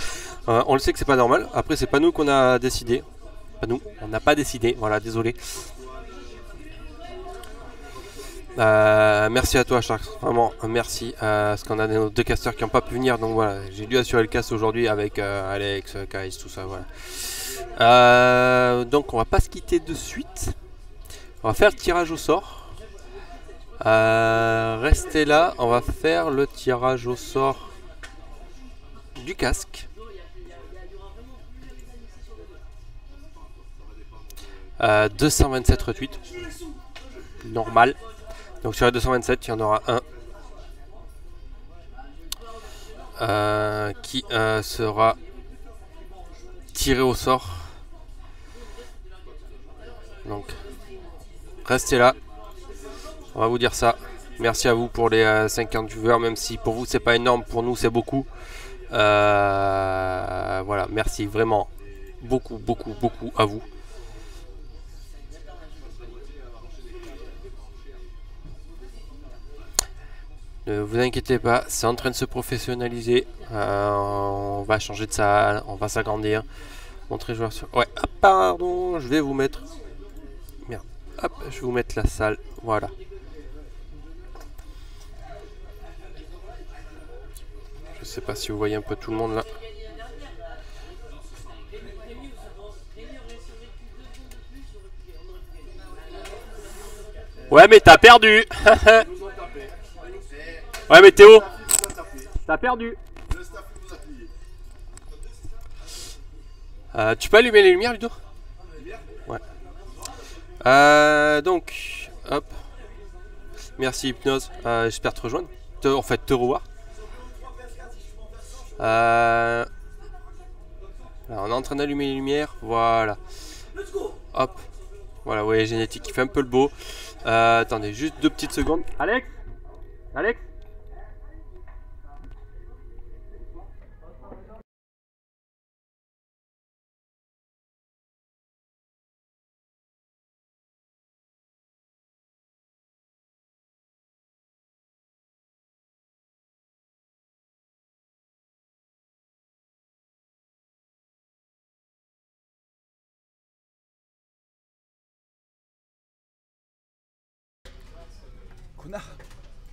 On le sait que c'est pas normal. Après, c'est pas nous qu'on a décidé. Pas nous, on n'a pas décidé. Voilà, désolé. Merci à toi, Sharks. Vraiment, merci. Parce qu'on a nos 2 casters qui n'ont pas pu venir. Donc voilà, j'ai dû assurer le cast aujourd'hui avec Alex, Kai's, tout ça. Voilà. Donc, on va pas se quitter de suite. On va faire le tirage au sort. Restez là. On va faire le tirage au sort du casque. 227 retweets. Normal. Donc sur les 227, il y en aura un qui sera tiré au sort. Donc restez là. On va vous dire ça. Merci à vous pour les 50 viewers, même si pour vous c'est pas énorme, pour nous c'est beaucoup. Voilà, merci vraiment beaucoup à vous. Ne vous inquiétez pas, c'est en train de se professionnaliser. On va changer de salle, on va s'agrandir. Montrer joueur sur. Ouais, ah, pardon, je vais vous mettre. Merde, hop, je vais vous mettre la salle. Voilà. Je sais pas si vous voyez un peu tout le monde là. Ouais, mais t'as perdu. Ouais, mais Théo, t'as perdu. Tu peux allumer les lumières, Ludo? Ouais. Donc, hop. Merci Hypnose. J'espère te rejoindre. En fait, te revoir. Alors, on est en train d'allumer les lumières. Voilà. Hop. Voilà, vous voyez Génétique qui fait un peu le beau. Attendez, juste 2 petites secondes. Alex? Alex?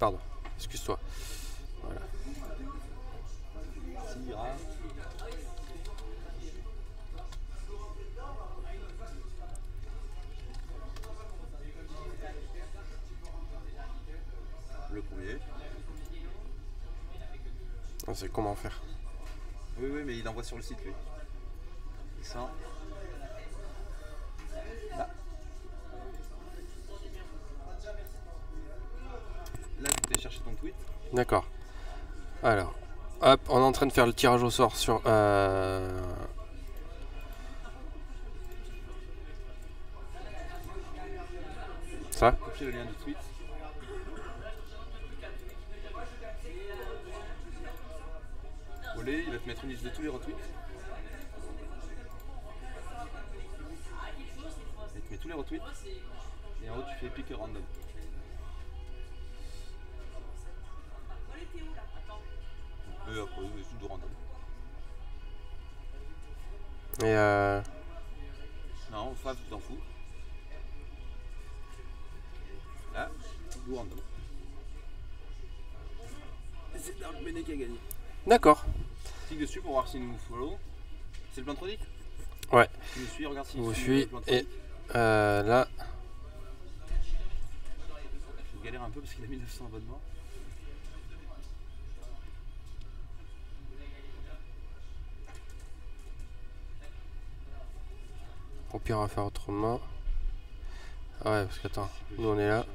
Pardon, excuse-toi. Voilà. Le premier. On sait comment faire. Oui, oui, mais il envoie sur le site lui. Ça. Là. Là, tu peux chercher ton tweet. D'accord. Alors, hop, on est en train de faire le tirage au sort sur... Ça. Copier le lien du tweet. Voler, il va te mettre une liste de tous les retweets. Il te met tous les retweets. Et en haut, tu fais pick random. Après, c'est tout random. Et Non, Fab, tu t'en fous. Là, tout random. Et c'est Dark Bene qui a gagné. d'accord. Clique dessus pour voir s'il nous follow. C'est le Plantronic? Ouais. Tu nous suis, regarde s'il Vous nous suis le Plantronic. et là. Je galère un peu parce qu'il a 1900 abonnements. Au pire, on va faire autrement. Ah ouais, parce que attends, nous on est là.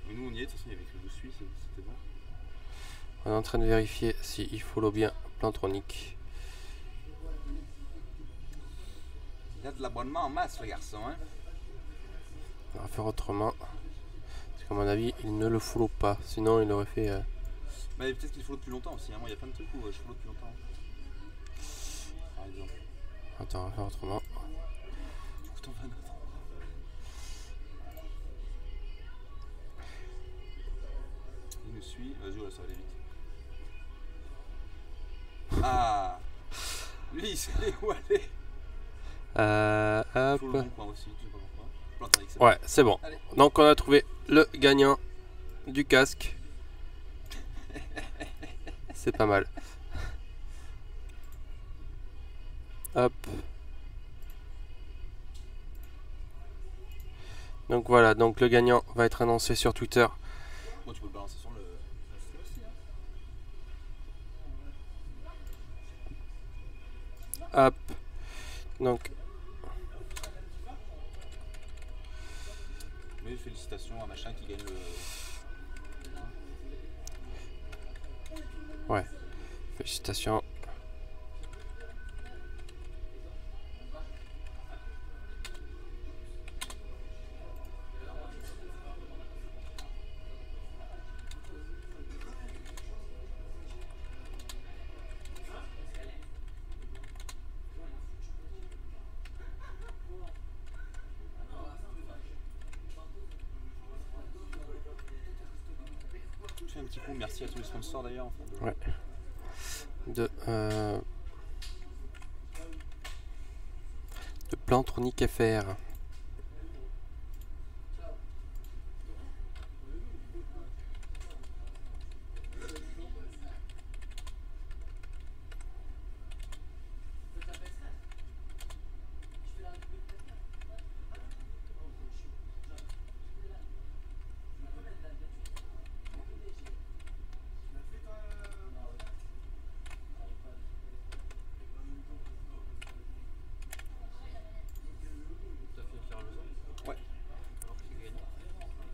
Mais nous on y est, de toute façon il y avait écrit vous suis, c'était bon. On est en train de vérifier si il follow bien Plantronic. Il y a de l'abonnement en masse le garçon, hein. On va faire autrement. Parce qu'à mon avis, il ne le follow pas. Sinon, il aurait fait... Bah peut-être qu'il follow depuis longtemps aussi, hein. Moi il y a plein de trucs où je follow depuis longtemps. Par exemple. Attends, on va faire autrement. Du coup t'en vas notre. Il nous suit, vas-y voilà, ça va aller vite. Ah, lui il sait où aller. Hop. Faut le bon coin aussi, je sais pas pourquoi. Plantronic, c'est bon. Ouais, c'est bon. Allez. Donc on a trouvé le gagnant du casque. C'est pas mal. Hop. Donc voilà, donc le gagnant va être annoncé sur Twitter. Bon, tu peux le balancer sur le aussi, hein. Hop. Donc Mais félicitations à machin qui gagne le. ouais. Félicitations. Je fais un petit coup, merci à tous les sponsors d'ailleurs. Enfin, Ouais. De Plantronic FR.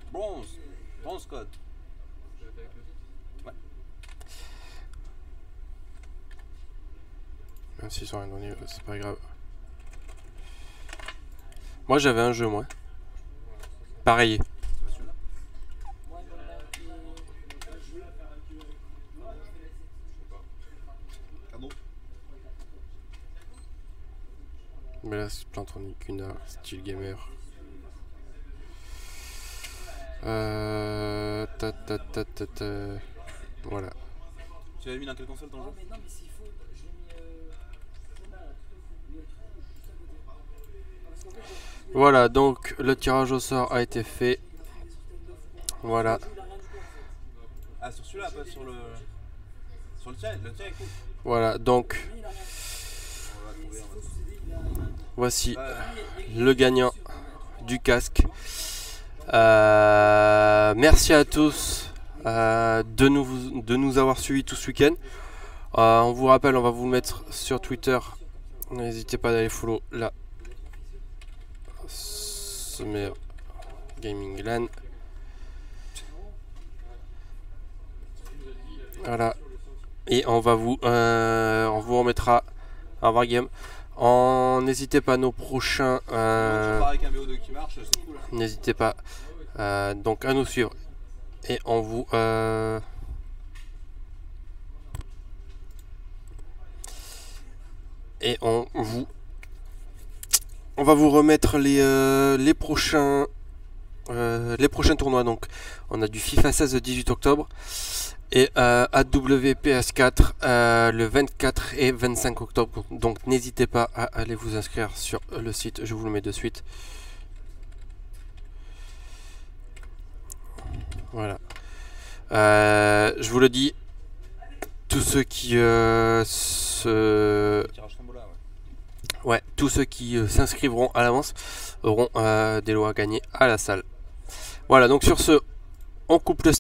Bronze, bronze code. Ouais. Même s'ils sont rien donné, c'est pas grave. Moi j'avais un jeu, moi. Pareil. Cadeau. Mais là c'est Plantronic, une style gamer. Voilà. Tu l'avais mis dans quelle console ton jeu? Voilà, donc le tirage au sort a été fait. Voilà. Ah, sur celui-là, pas sur le. Sur le tien est cool. Voilà, donc On va trouver, voici le gagnant du casque. Merci à tous de nous avoir suivis tout ce week-end. On vous rappelle, on va vous le mettre sur Twitter. N'hésitez pas d'aller follow la Summer Gaming LAN. Voilà. Et on vous remettra un Wargame. N'hésitez pas à nos prochains. N'hésitez pas donc à nous suivre. Et on vous. On va vous remettre les prochains tournois. Donc on a du FIFA 16 le 18 octobre et AWPS4 le 24 et 25 octobre. Donc n'hésitez pas à aller vous inscrire sur le site, je vous le mets de suite. Voilà. Je vous le dis, tous ceux qui tous ceux qui s'inscriveront à l'avance auront des lots à gagner à la salle. Voilà, donc sur ce, on coupe le